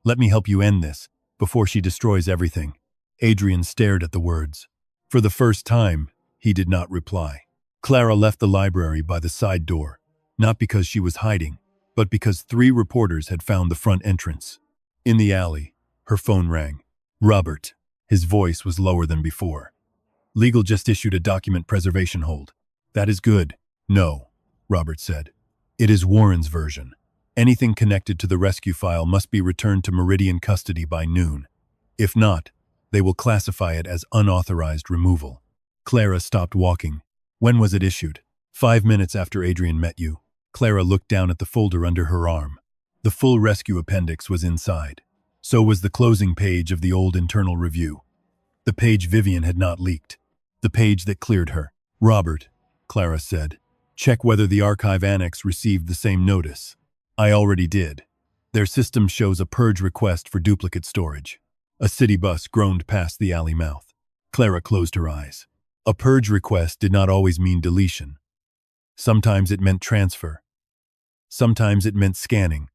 Let me help you end this, before she destroys everything. Adrian stared at the words. For the first time, he did not reply. Clara left the library by the side door, not because she was hiding, but because 3 reporters had found the front entrance. In the alley, her phone rang. Robert. His voice was lower than before. Legal just issued a document preservation hold. That is good. No, Robert said. It is Warren's version. Anything connected to the rescue file must be returned to Meridian custody by noon. If not, they will classify it as unauthorized removal. Clara stopped walking. When was it issued? 5 minutes after Adrian met you. Clara looked down at the folder under her arm. The full rescue appendix was inside. So was the closing page of the old internal review. The page Vivian had not leaked. The page that cleared her. Robert, Clara said, check whether the archive annex received the same notice. I already did. Their system shows a purge request for duplicate storage. A city bus groaned past the alley mouth. Clara closed her eyes. A purge request did not always mean deletion. Sometimes it meant transfer. Sometimes it meant scanning.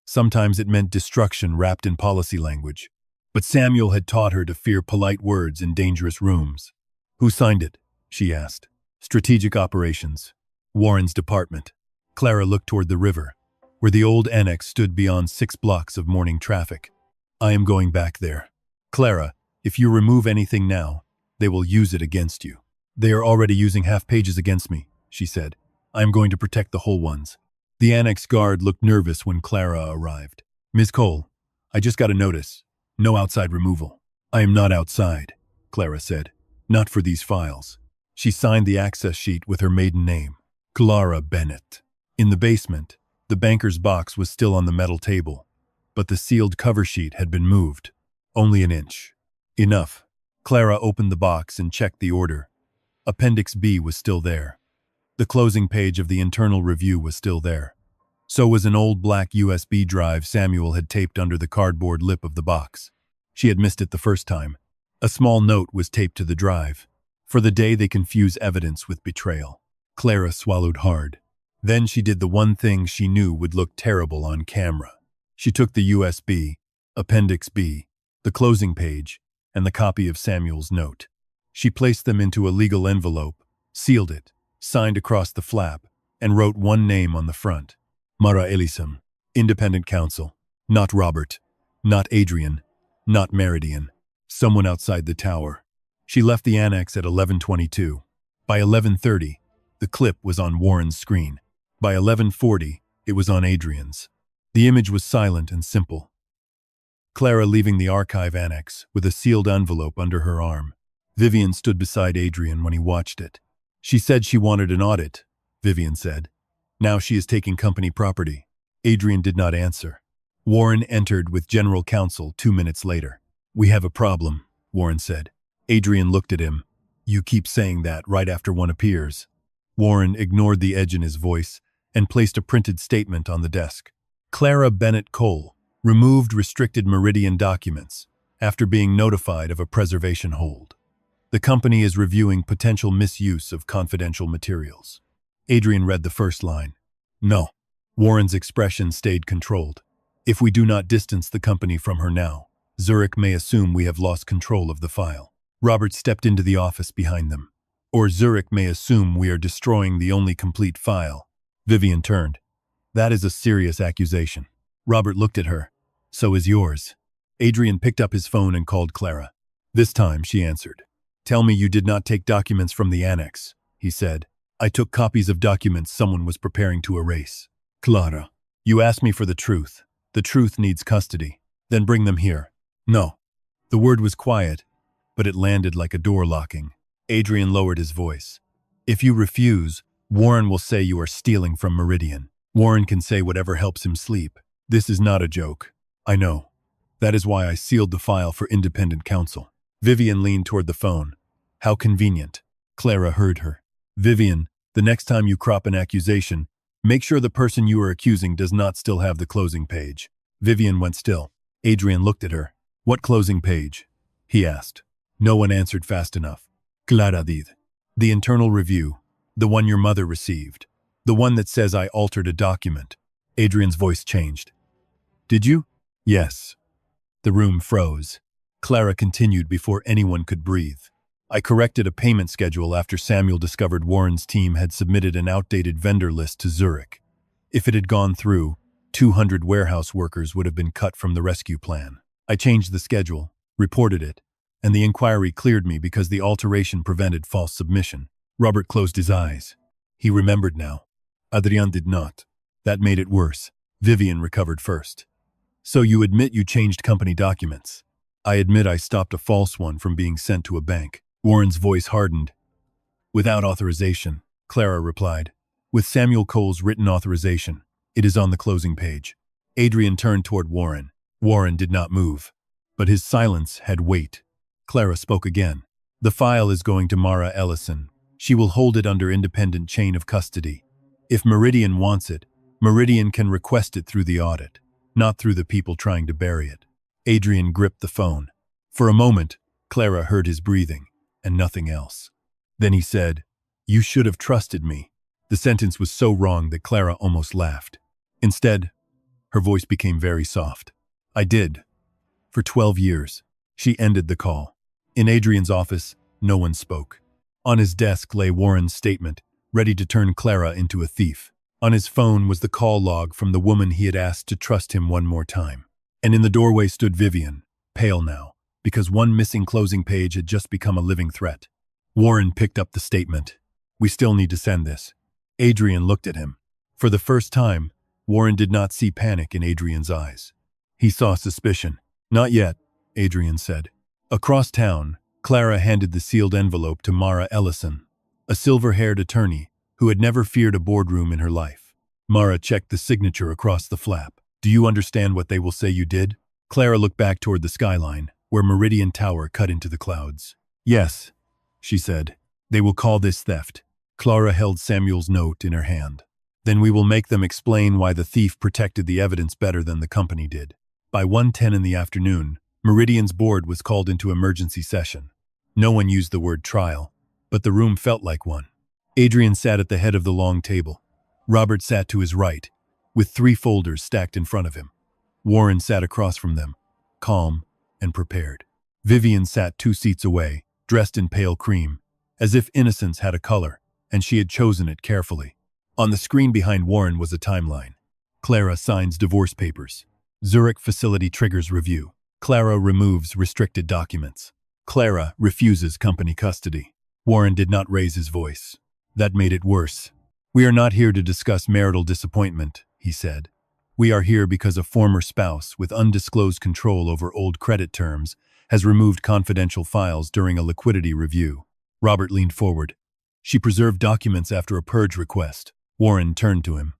Sometimes it meant destruction wrapped in policy language. But Samuel had taught her to fear polite words in dangerous rooms. Who signed it? She asked. Strategic Operations. Warren's department. Clara looked toward the river, where the old annex stood beyond 6 blocks of morning traffic. I am going back there. Clara, if you remove anything now, they will use it against you. They are already using half pages against me, she said. I am going to protect the whole ones. The annex guard looked nervous when Clara arrived. Ms. Cole, I just got a notice. No outside removal. I am not outside, Clara said. Not for these files. She signed the access sheet with her maiden name, Clara Bennett. In the basement, the banker's box was still on the metal table, but the sealed cover sheet had been moved. Only an inch. Enough. Clara opened the box and checked the order. Appendix B was still there. The closing page of the internal review was still there. So was an old black USB drive Samuel had taped under the cardboard lip of the box. She had missed it the first time. A small note was taped to the drive. For the day they confuse evidence with betrayal. Clara swallowed hard. Then she did the one thing she knew would look terrible on camera. She took the USB, Appendix B, the closing page, and the copy of Samuel's note. She placed them into a legal envelope, sealed it, signed across the flap, and wrote one name on the front. Mara Elisam, independent counsel. Not Robert, not Adrian, not Meridian. Someone outside the tower. She left the annex at 11:22. By 11:30, the clip was on Warren's screen. By 11:40, it was on Adrian's. The image was silent and simple. Clara leaving the archive annex with a sealed envelope under her arm. Vivian stood beside Adrian when he watched it. She said she wanted an audit, Vivian said. Now she is taking company property. Adrian did not answer. Warren entered with general counsel 2 minutes later. We have a problem, Warren said. Adrian looked at him. You keep saying that right after one appears. Warren ignored the edge in his voice and placed a printed statement on the desk. Clara Bennett Cole removed restricted Meridian documents after being notified of a preservation hold. The company is reviewing potential misuse of confidential materials. Adrian read the first line. No. Warren's expression stayed controlled. If we do not distance the company from her now, Zurich may assume we have lost control of the file. Robert stepped into the office behind them. Or Zurich may assume we are destroying the only complete file. Vivian turned. That is a serious accusation. Robert looked at her. So is yours. Adrian picked up his phone and called Clara. This time, she answered. Tell me you did not take documents from the annex, he said. I took copies of documents someone was preparing to erase. Clara, you asked me for the truth. The truth needs custody. Then bring them here. No. The word was quiet, but it landed like a door locking. Adrian lowered his voice. If you refuse, Warren will say you are stealing from Meridian. Warren can say whatever helps him sleep. This is not a joke. I know. That is why I sealed the file for independent counsel. Vivian leaned toward the phone. How convenient. Clara heard her. Vivian, the next time you crop an accusation, make sure the person you are accusing does not still have the closing page. Vivian went still. Adrian looked at her. What closing page? He asked. No one answered fast enough. Clara did. The internal review. The one your mother received. The one that says I altered a document. Adrian's voice changed. Did you? Yes. The room froze. Clara continued before anyone could breathe. I corrected a payment schedule after Samuel discovered Warren's team had submitted an outdated vendor list to Zurich. If it had gone through, 200 warehouse workers would have been cut from the rescue plan. I changed the schedule, reported it, and the inquiry cleared me because the alteration prevented false submission. Robert closed his eyes. He remembered now. Adrian did not. That made it worse. Vivian recovered first. So you admit you changed company documents? I admit I stopped a false one from being sent to a bank. Warren's voice hardened. Without authorization, Clara replied. With Samuel Cole's written authorization. It is on the closing page. Adrian turned toward Warren. Warren did not move. But his silence had weight. Clara spoke again. The file is going to Mara Ellison. She will hold it under independent chain of custody. If Meridian wants it, Meridian can request it through the audit, not through the people trying to bury it. Adrian gripped the phone. For a moment, Clara heard his breathing, and nothing else. Then he said, You should have trusted me. The sentence was so wrong that Clara almost laughed. Instead, her voice became very soft. I did. For 12 years. She ended the call. In Adrian's office, no one spoke. On his desk lay Warren's statement, ready to turn Clara into a thief. On his phone was the call log from the woman he had asked to trust him one more time. And in the doorway stood Vivian, pale now, because one missing closing page had just become a living threat. Warren picked up the statement. We still need to send this. Adrian looked at him. For the first time, Warren did not see panic in Adrian's eyes. He saw suspicion. Not yet, Adrian said. Across town, Clara handed the sealed envelope to Mara Ellison, a silver-haired attorney who had never feared a boardroom in her life. Mara checked the signature across the flap. Do you understand what they will say you did? Clara looked back toward the skyline, where Meridian Tower cut into the clouds. Yes, she said. They will call this theft. Clara held Samuel's note in her hand. Then we will make them explain why the thief protected the evidence better than the company did. By 1:10 in the afternoon, Meridian's board was called into emergency session. No one used the word trial, but the room felt like one. Adrian sat at the head of the long table. Robert sat to his right, with 3 folders stacked in front of him. Warren sat across from them, calm and prepared. Vivian sat 2 seats away, dressed in pale cream, as if innocence had a color, and she had chosen it carefully. On the screen behind Warren was a timeline. Clara signs divorce papers. Zurich facility triggers review. Clara removes restricted documents. Clara refuses company custody. Warren did not raise his voice. That made it worse. We are not here to discuss marital disappointment, he said. We are here because a former spouse with undisclosed control over old credit terms has removed confidential files during a liquidity review. Robert leaned forward. She preserved documents after a purge request. Warren turned to him.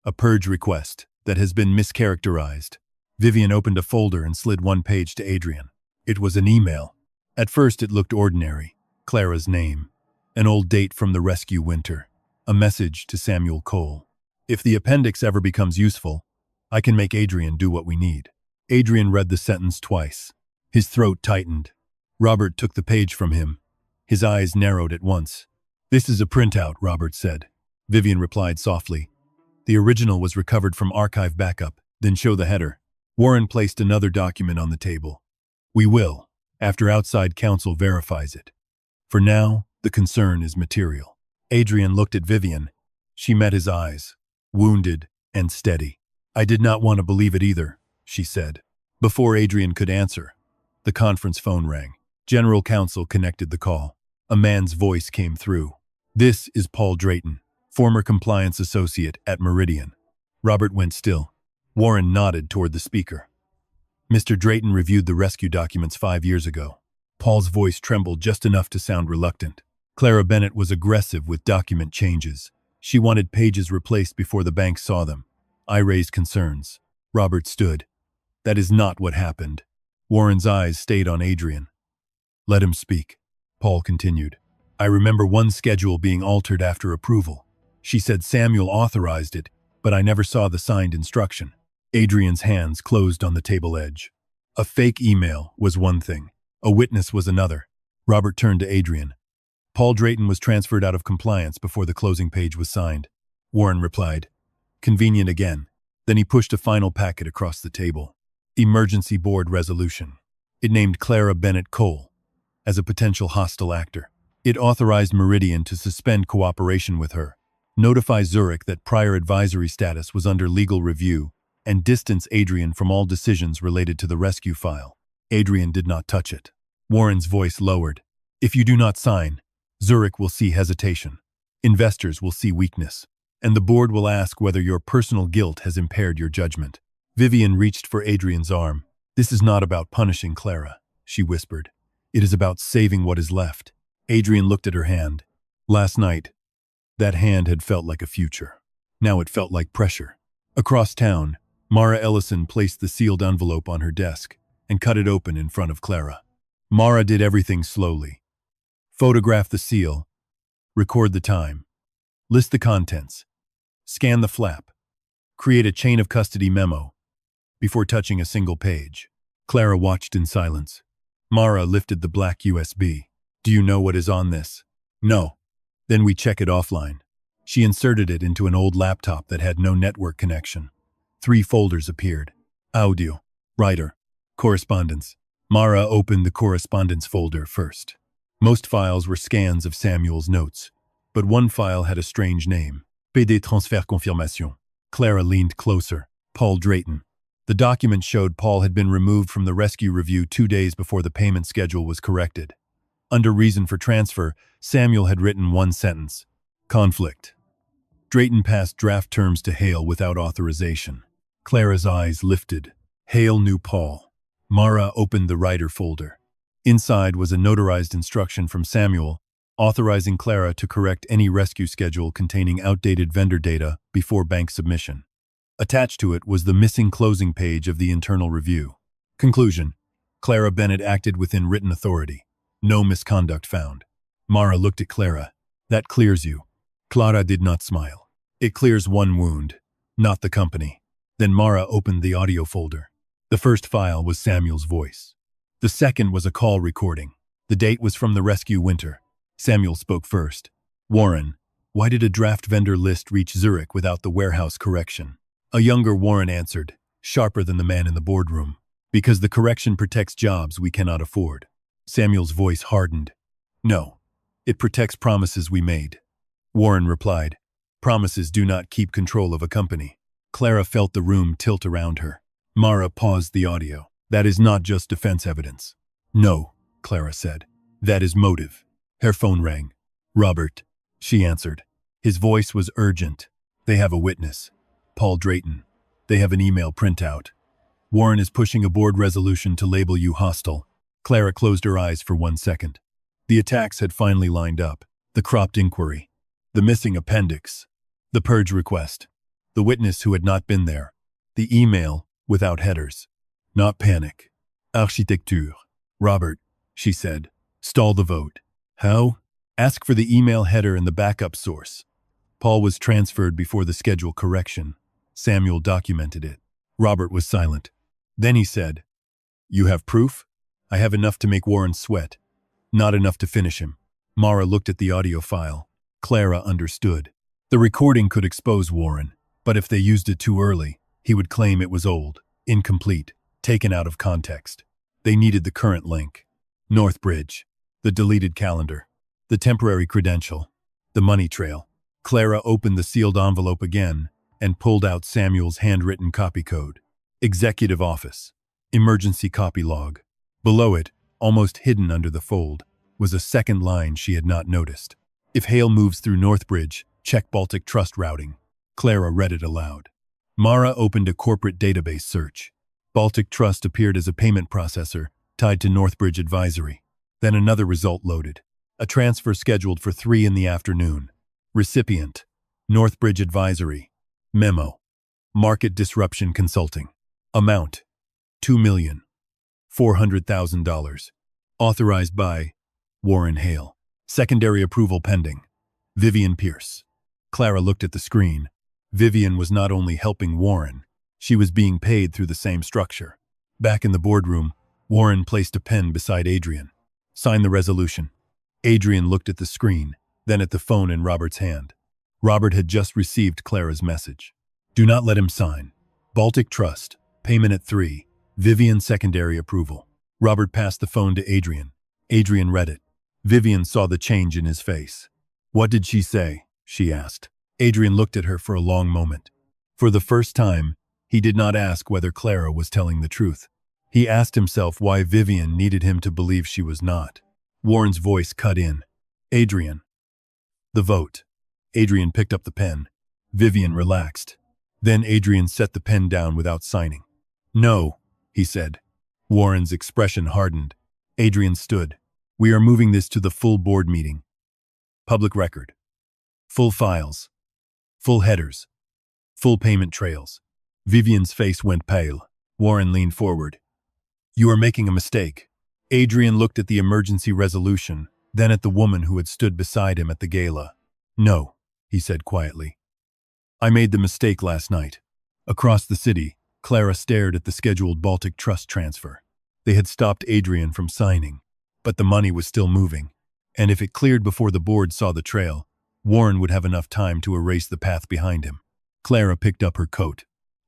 A purge request that has been mischaracterized. Vivian opened a folder and slid 1 page to Adrian. It was an email. At first it looked ordinary. Clara's name. An old date from the rescue winter. A message to Samuel Cole. If the appendix ever becomes useful, I can make Adrian do what we need. Adrian read the sentence twice. His throat tightened. Robert took the page from him. His eyes narrowed at once. This is a printout, Robert said. Vivian replied softly. The original was recovered from archive backup, then show the header. Warren placed another document on the table. We will, after outside counsel verifies it. For now, the concern is material. Adrian looked at Vivian. She met his eyes, wounded and steady. I did not want to believe it either, she said. Before Adrian could answer, the conference phone rang. General counsel connected the call. A man's voice came through. This is Paul Drayton, former compliance associate at Meridian. Robert went still. Warren nodded toward the speaker. Mr. Drayton reviewed the rescue documents 5 years ago. Paul's voice trembled just enough to sound reluctant. Clara Bennett was aggressive with document changes. She wanted pages replaced before the bank saw them. I raised concerns. Robert stood. That is not what happened. Warren's eyes stayed on Adrian. Let him speak. Paul continued. I remember one schedule being altered after approval. She said Samuel authorized it, but I never saw the signed instruction. Adrian's hands closed on the table edge. A fake email was one thing. A witness was another. Robert turned to Adrian. Paul Drayton was transferred out of compliance before the closing page was signed. Warren replied. Convenient again. Then he pushed a final packet across the table. Emergency Board Resolution. It named Clara Bennett Cole as a potential hostile actor. It authorized Meridian to suspend cooperation with her, notify Zurich that prior advisory status was under legal review, and distance Adrian from all decisions related to the rescue file. Adrian did not touch it. Warren's voice lowered. If you do not sign, Zurich will see hesitation. Investors will see weakness. And the board will ask whether your personal guilt has impaired your judgment. Vivian reached for Adrian's arm. This is not about punishing Clara, she whispered. It is about saving what is left. Adrian looked at her hand. Last night, that hand had felt like a future. Now it felt like pressure. Across town, Mara Ellison placed the sealed envelope on her desk and cut it open in front of Clara. Mara did everything slowly. Photograph the seal, record the time, list the contents, scan the flap, create a chain of custody memo before touching a single page. Clara watched in silence. Mara lifted the black USB. Do you know what is on this? No. Then we check it offline. She inserted it into an old laptop that had no network connection. 3 folders appeared. Audio, writer, correspondence. Mara opened the correspondence folder first. Most files were scans of Samuel's notes, but one file had a strange name. PD Transfer Confirmation. Clara leaned closer. Paul Drayton. The document showed Paul had been removed from the rescue review 2 days before the payment schedule was corrected. Under reason for transfer, Samuel had written one sentence. Conflict. Drayton passed draft terms to Hale without authorization. Clara's eyes lifted. Hale knew Paul. Mara opened the writer folder. Inside was a notarized instruction from Samuel, authorizing Clara to correct any rescue schedule containing outdated vendor data before bank submission. Attached to it was the missing closing page of the internal review. Conclusion. Clara Bennett acted within written authority. No misconduct found. Mara looked at Clara. That clears you. Clara did not smile. It clears one wound, not the company. Then Mara opened the audio folder. The first file was Samuel's voice. The second was a call recording. The date was from the rescue winter. Samuel spoke first. Warren, why did a draft vendor list reach Zurich without the warehouse correction? A younger Warren answered, sharper than the man in the boardroom. Because the correction protects jobs we cannot afford. Samuel's voice hardened. No, it protects promises we made. Warren replied, promises do not keep control of a company. Clara felt the room tilt around her. Mara paused the audio. That is not just defense evidence. No, Clara said. That is motive. Her phone rang. Robert, she answered. His voice was urgent. They have a witness. Paul Drayton. They have an email printout. Warren is pushing a board resolution to label you hostile. Clara closed her eyes for 1 second. The attacks had finally lined up. The cropped inquiry. The missing appendix. The purge request. The witness who had not been there. The email without headers. Not panic. Architecture. Robert, she said. Stall the vote. How? Ask for the email header and the backup source. Paul was transferred before the schedule correction. Samuel documented it. Robert was silent. Then he said, you have proof? I have enough to make Warren sweat. Not enough to finish him. Mara looked at the audio file. Clara understood. The recording could expose Warren, but if they used it too early, he would claim it was old, incomplete, taken out of context. They needed the current link. Northbridge. The deleted calendar. The temporary credential. The money trail. Clara opened the sealed envelope again and pulled out Samuel's handwritten copy code. Executive Office. Emergency copy log. Below it, almost hidden under the fold, was a second line she had not noticed. If Hale moves through Northbridge, check Baltic Trust routing. Clara read it aloud. Mara opened a corporate database search. Baltic Trust appeared as a payment processor tied to Northbridge Advisory. Then another result loaded. A transfer scheduled for 3 in the afternoon. Recipient, Northbridge Advisory. Memo, Market Disruption Consulting. Amount, $2,400,000. Authorized by Warren Hale. Secondary approval pending. Vivian Pierce. Clara looked at the screen. Vivian was not only helping Warren, she was being paid through the same structure. Back in the boardroom, Warren placed a pen beside Adrian. Sign the resolution. Adrian looked at the screen, then at the phone in Robert's hand. Robert had just received Clara's message. Do not let him sign. Baltic Trust, payment at 3, Vivian secondary approval. Robert passed the phone to Adrian. Adrian read it. Vivian saw the change in his face. What did she say? She asked. Adrian looked at her for a long moment. For the first time, he did not ask whether Clara was telling the truth. He asked himself why Vivian needed him to believe she was not. Warren's voice cut in. Adrian. The vote. Adrian picked up the pen. Vivian relaxed. Then Adrian set the pen down without signing. No, he said. Warren's expression hardened. Adrian stood. We are moving this to the full board meeting. Public record. Full files. Full headers. Full payment trails. Vivian's face went pale. Warren leaned forward. You are making a mistake. Adrian looked at the emergency resolution, then at the woman who had stood beside him at the gala. No, he said quietly. I made the mistake last night. Across the city, Clara stared at the scheduled Baltic Trust transfer. They had stopped Adrian from signing, but the money was still moving, and if it cleared before the board saw the trail, Warren would have enough time to erase the path behind him. Clara picked up her coat.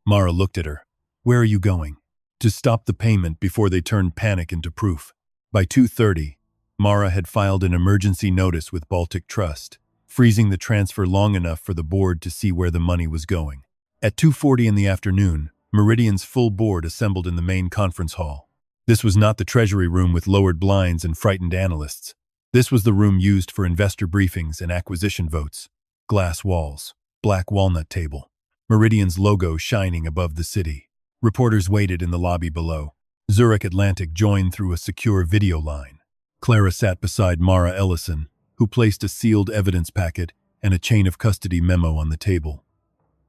Mara looked at her. "Where are you going?" "To stop the payment before they turn panic into proof." By 2:30, Mara had filed an emergency notice with Baltic Trust, freezing the transfer long enough for the board to see where the money was going. At 2:40 in the afternoon, Meridian's full board assembled in the main conference hall. This was not the treasury room with lowered blinds and frightened analysts. This was the room used for investor briefings and acquisition votes. Glass walls, black walnut table, Meridian's logo shining above the city. Reporters waited in the lobby below. Zurich Atlantic joined through a secure video line. Clara sat beside Mara Ellison, who placed a sealed evidence packet and a chain of custody memo on the table.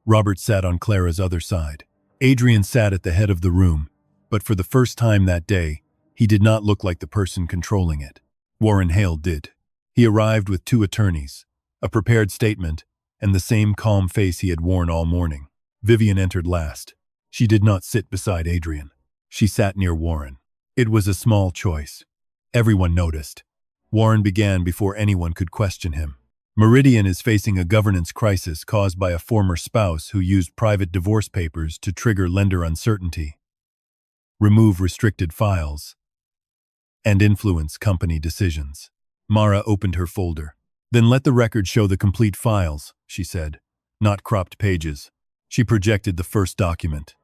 Robert sat on Clara's other side. Adrian sat at the head of the room, but for the first time that day, he did not look like the person controlling it. Warren Hale did. He arrived with 2 attorneys, a prepared statement, and the same calm face he had worn all morning. Vivian entered last. She did not sit beside Adrian. She sat near Warren. It was a small choice. Everyone noticed. Warren began before anyone could question him. Meridian is facing a governance crisis caused by a former spouse who used private divorce papers to trigger lender uncertainty, remove restricted files, and influence company decisions. Mara opened her folder. "Then let the record show the complete files," she said, "not cropped pages." She projected the first document.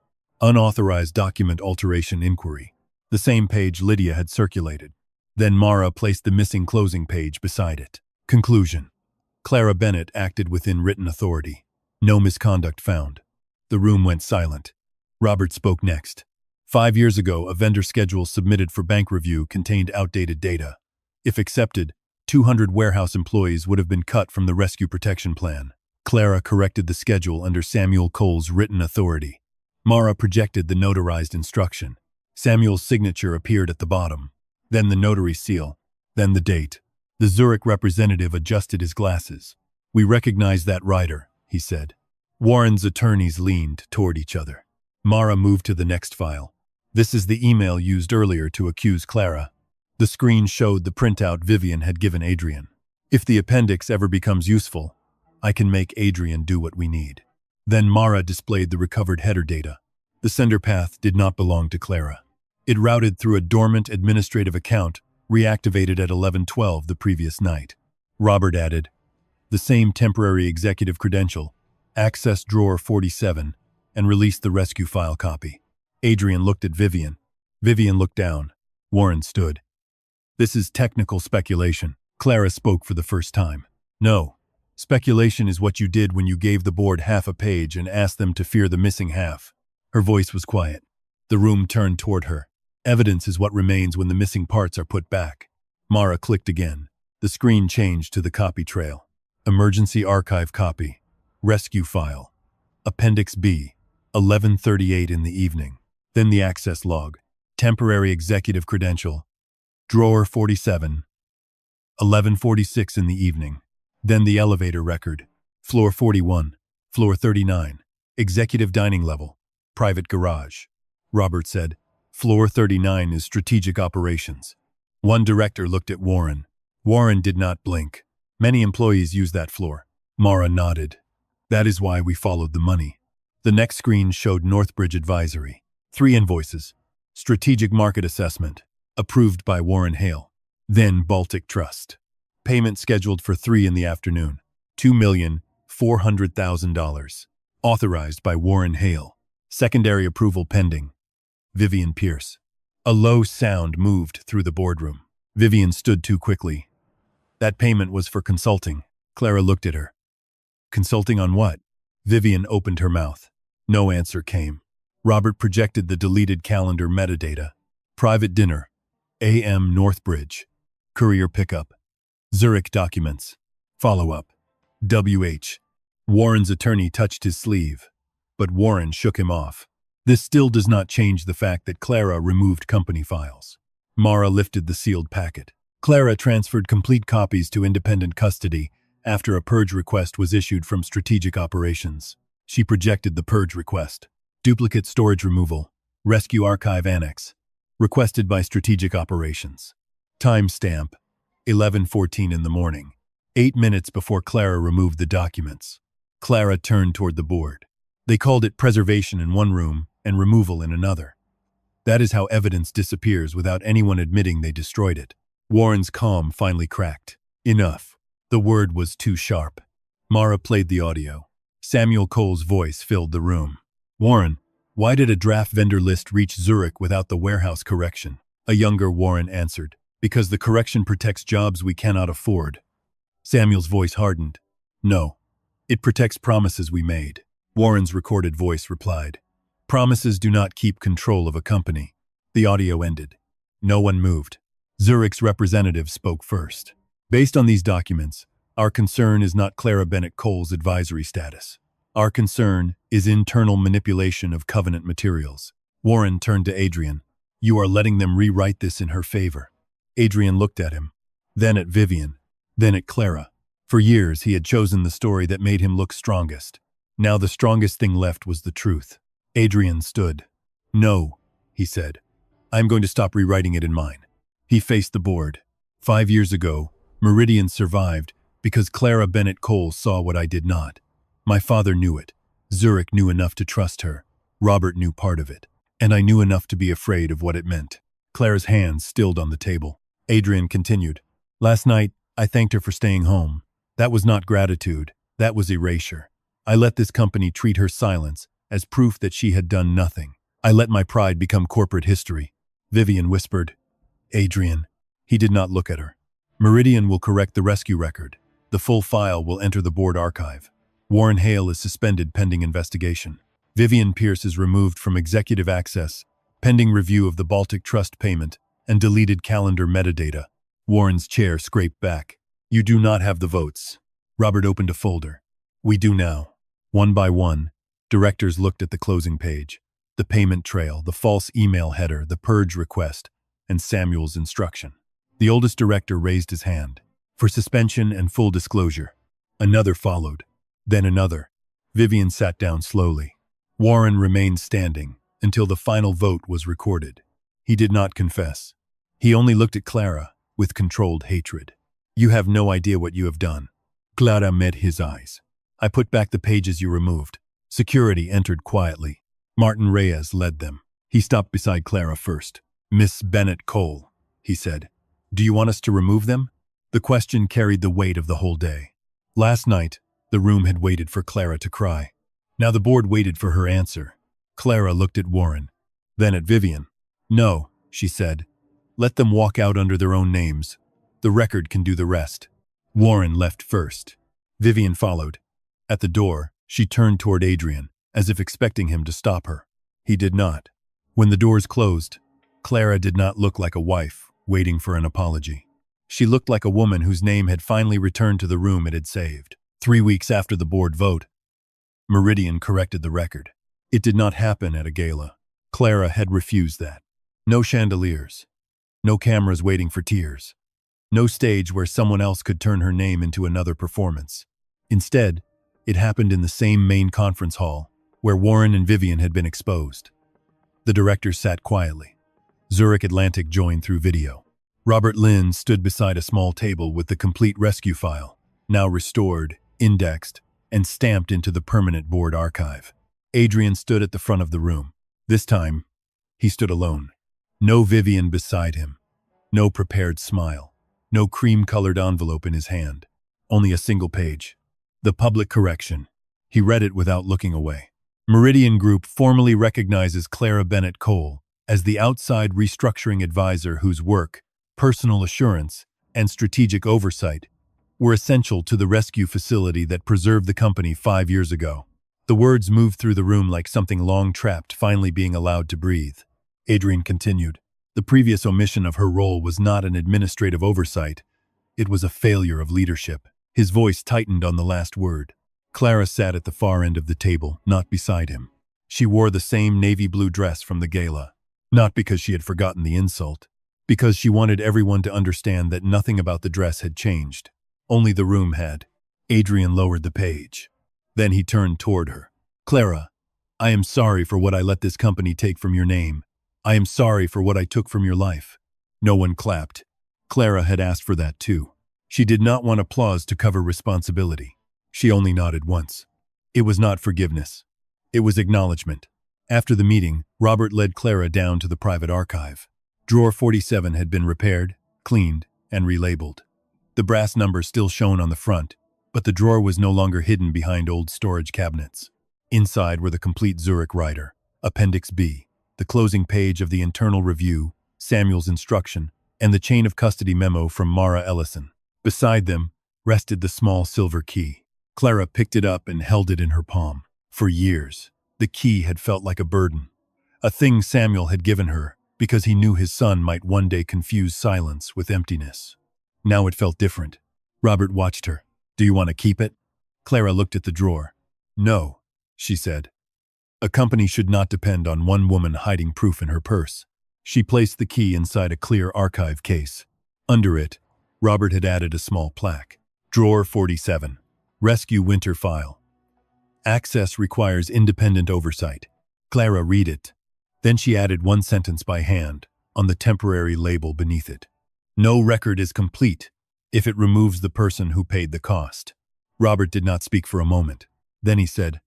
Unauthorized document alteration inquiry. The same page Lydia had circulated. Then Mara placed the missing closing page beside it. Conclusion. Clara Bennett acted within written authority. No misconduct found. The room went silent. Robert spoke next. 5 years ago, a vendor schedule submitted for bank review contained outdated data. If accepted, 200 warehouse employees would have been cut from the Rescue Protection Plan. Clara corrected the schedule under Samuel Cole's written authority. Mara projected the notarized instruction. Samuel's signature appeared at the bottom. Then the notary seal. Then the date. The Zurich representative adjusted his glasses. "We recognize that writer," he said. Warren's attorneys leaned toward each other. Mara moved to the next file. "This is the email used earlier to accuse Clara." The screen showed the printout Vivian had given Adrian. "If the appendix ever becomes useful, I can make Adrian do what we need." Then Mara displayed the recovered header data. The sender path did not belong to Clara. It routed through a dormant administrative account reactivated at 11:12 the previous night. Robert added, "The same temporary executive credential, access drawer 47, and released the rescue file copy." Adrian looked at Vivian. Vivian looked down. Warren stood. "This is technical speculation." Clara spoke for the first time. "No. Speculation is what you did when you gave the board half a page and asked them to fear the missing half." Her voice was quiet. The room turned toward her. "Evidence is what remains when the missing parts are put back." Mara clicked again. The screen changed to the copy trail. Emergency archive copy. Rescue file. Appendix B. 11:38 in the evening. Then the access log. Temporary executive credential. Drawer 47. 11:46 in the evening. Then the elevator record. Floor 41. Floor 39. Executive dining level. Private garage. Robert said, "Floor 39 is strategic operations." One director looked at Warren. Warren did not blink. "Many employees use that floor." Mara nodded. "That is why we followed the money." The next screen showed Northbridge Advisory. 3 invoices. Strategic Market Assessment. Approved by Warren Hale. Then Baltic Trust. Payment scheduled for 3 in the afternoon. $2,400,000. Authorized by Warren Hale. Secondary approval pending. Vivian Pierce. A low sound moved through the boardroom. Vivian stood too quickly. "That payment was for consulting." Clara looked at her. "Consulting on what?" Vivian opened her mouth. No answer came. Robert projected the deleted calendar metadata. Private dinner. AM Northbridge. Courier pickup. Zurich documents. Follow-up. WH. Warren's attorney touched his sleeve, but Warren shook him off. "This still does not change the fact that Clara removed company files." Mara lifted the sealed packet. Clara transferred complete copies to independent custody after a purge request was issued from Strategic Operations. She projected the purge request. Duplicate storage removal. Rescue Archive Annex. Requested by Strategic Operations. Timestamp. 11:14 in the morning. 8 minutes before Clara removed the documents. Clara turned toward the board. They called it preservation in one room and removal in another. That is how evidence disappears without anyone admitting they destroyed it. Warren's calm finally cracked. Enough. The word was too sharp. Mara played the audio. Samuel Cole's voice filled the room. Warren, why did a draft vendor list reach Zurich without the warehouse correction? A younger Warren answered. Because the correction protects jobs we cannot afford. Samuel's voice hardened. No. It protects promises we made. Warren's recorded voice replied. Promises do not keep control of a company. The audio ended. No one moved. Zurich's representative spoke first. Based on these documents, our concern is not Clara Bennett Cole's advisory status. Our concern is internal manipulation of covenant materials. Warren turned to Adrian. You are letting them rewrite this in her favor. Adrian looked at him, then at Vivian, then at Clara. For years, he had chosen the story that made him look strongest. Now the strongest thing left was the truth. Adrian stood. No, he said. I'm going to stop rewriting it in mine. He faced the board. 5 years ago, Meridian survived because Clara Bennett Cole saw what I did not. My father knew it. Zurich knew enough to trust her. Robert knew part of it. And I knew enough to be afraid of what it meant. Clara's hands stilled on the table. Adrian continued. Last night, I thanked her for staying home. That was not gratitude. That was erasure. I let this company treat her silence as proof that she had done nothing. I let my pride become corporate history. Vivian whispered. Adrian. He did not look at her. Meridian will correct the rescue record. The full file will enter the board archive. Warren Hale is suspended pending investigation. Vivian Pierce is removed from executive access, pending review of the Baltic Trust payment and deleted calendar metadata. Warren's chair scraped back. You do not have the votes. Robert opened a folder. We do now. One by one, directors looked at the closing page, the payment trail, the false email header, the purge request, and Samuel's instruction. The oldest director raised his hand. For suspension and full disclosure. Another followed. Then another. Vivian sat down slowly. Warren remained standing until the final vote was recorded. He did not confess. He only looked at Clara with controlled hatred. You have no idea what you have done. Clara met his eyes. I put back the pages you removed. Security entered quietly. Martin Reyes led them. He stopped beside Clara first. Miss Bennett Cole, he said. Do you want us to remove them? The question carried the weight of the whole day. Last night, the room had waited for Clara to cry. Now the board waited for her answer. Clara looked at Warren, then at Vivian. No, she said. Let them walk out under their own names. The record can do the rest. Warren left first. Vivian followed. At the door, she turned toward Adrian, as if expecting him to stop her. He did not. When the doors closed, Clara did not look like a wife waiting for an apology. She looked like a woman whose name had finally returned to the room it had saved. 3 weeks after the board vote, Meridian corrected the record. It did not happen at a gala. Clara had refused that. No chandeliers. No cameras waiting for tears. No stage where someone else could turn her name into another performance. Instead, it happened in the same main conference hall where Warren and Vivian had been exposed. The directors sat quietly. Zurich Atlantic joined through video. Robert Lynn stood beside a small table with the complete rescue file, now restored, indexed, and stamped into the permanent board archive. Adrian stood at the front of the room. This time, he stood alone. No Vivian beside him. No prepared smile. No cream-colored envelope in his hand. Only a single page. The public correction. He read it without looking away. Meridian Group formally recognizes Clara Bennett Cole as the outside restructuring advisor whose work, personal assurance, and strategic oversight were essential to the rescue facility that preserved the company 5 years ago. The words moved through the room like something long trapped finally being allowed to breathe. Adrian continued. The previous omission of her role was not an administrative oversight. It was a failure of leadership. His voice tightened on the last word. Clara sat at the far end of the table, not beside him. She wore the same navy blue dress from the gala. Not because she had forgotten the insult, because she wanted everyone to understand that nothing about the dress had changed. Only the room had. Adrian lowered the page. Then he turned toward her. Clara, I am sorry for what I let this company take from your name. I am sorry for what I took from your life. No one clapped. Clara had asked for that too. She did not want applause to cover responsibility. She only nodded once. It was not forgiveness. It was acknowledgement. After the meeting, Robert led Clara down to the private archive. Drawer 47 had been repaired, cleaned, and relabeled. The brass number still shone on the front, but the drawer was no longer hidden behind old storage cabinets. Inside were the complete Zurich rider, Appendix B, the closing page of the internal review, Samuel's instruction, and the chain of custody memo from Mara Ellison. Beside them rested the small silver key. Clara picked it up and held it in her palm. For years, the key had felt like a burden, a thing Samuel had given her because he knew his son might one day confuse silence with emptiness. Now it felt different. Robert watched her. "Do you want to keep it?" Clara looked at the drawer. "No," she said. A company should not depend on one woman hiding proof in her purse. She placed the key inside a clear archive case. Under it, Robert had added a small plaque. Drawer 47. Rescue Winter File. Access requires independent oversight. Clara read it. Then she added one sentence by hand on the temporary label beneath it. No record is complete if it removes the person who paid the cost. Robert did not speak for a moment. Then he said,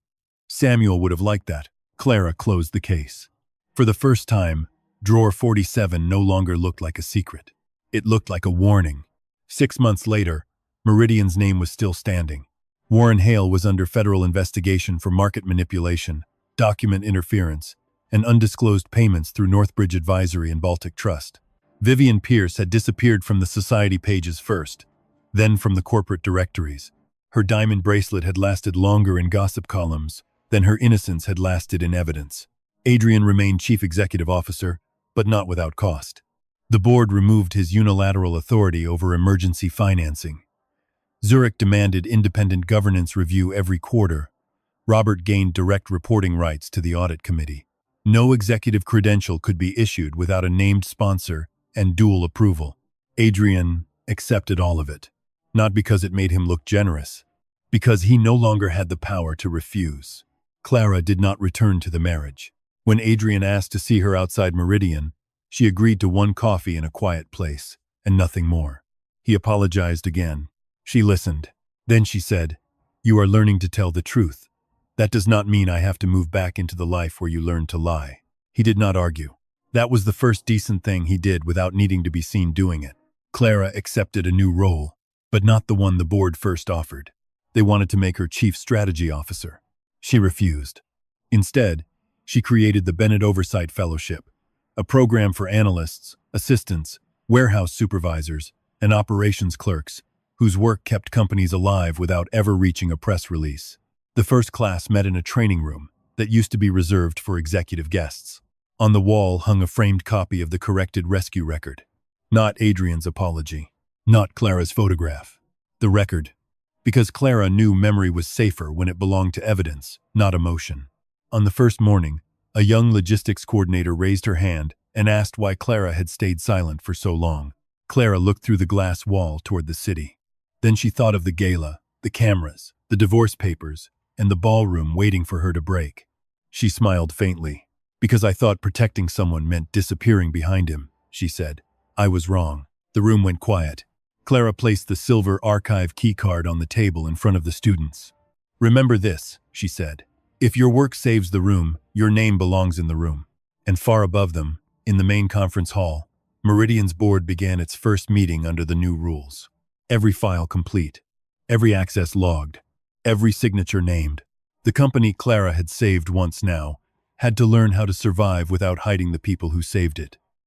"Samuel would have liked that." Clara closed the case. For the first time, Drawer 47 no longer looked like a secret. It looked like a warning. 6 months later, Meridian's name was still standing. Warren Hale was under federal investigation for market manipulation, document interference, and undisclosed payments through Northbridge Advisory and Baltic Trust. Vivian Pierce had disappeared from the society pages first, then from the corporate directories. Her diamond bracelet had lasted longer in gossip columns than her innocence had lasted in evidence. Adrian remained chief executive officer, but not without cost. The board removed his unilateral authority over emergency financing. Zurich demanded independent governance review every quarter. Robert gained direct reporting rights to the audit committee. No executive credential could be issued without a named sponsor and dual approval. Adrian accepted all of it, not because it made him look generous, because he no longer had the power to refuse. Clara did not return to the marriage. When Adrian asked to see her outside Meridian, she agreed to one coffee in a quiet place, and nothing more. He apologized again. She listened. Then she said, "You are learning to tell the truth. That does not mean I have to move back into the life where you learned to lie." He did not argue. That was the first decent thing he did without needing to be seen doing it. Clara accepted a new role, but not the one the board first offered. They wanted to make her chief strategy officer. She refused. Instead, she created the Bennett Oversight Fellowship, a program for analysts, assistants, warehouse supervisors, and operations clerks, whose work kept companies alive without ever reaching a press release. The first class met in a training room that used to be reserved for executive guests. On the wall hung a framed copy of the corrected rescue record. Not Adrian's apology. Not Clara's photograph. The record. Because Clara knew memory was safer when it belonged to evidence, not emotion. On the first morning, a young logistics coordinator raised her hand and asked why Clara had stayed silent for so long. Clara looked through the glass wall toward the city. Then she thought of the gala, the cameras, the divorce papers, and the ballroom waiting for her to break. She smiled faintly. "Because I thought protecting someone meant disappearing behind him," she said. "I was wrong." The room went quiet. Clara placed the silver archive keycard on the table in front of the students. "Remember this," she said. "If your work saves the room, your name belongs in the room." And far above them, in the main conference hall, Meridian's board began its first meeting under the new rules. Every file complete, every access logged, every signature named. The company Clara had saved once now had to learn how to survive without hiding the people who saved it.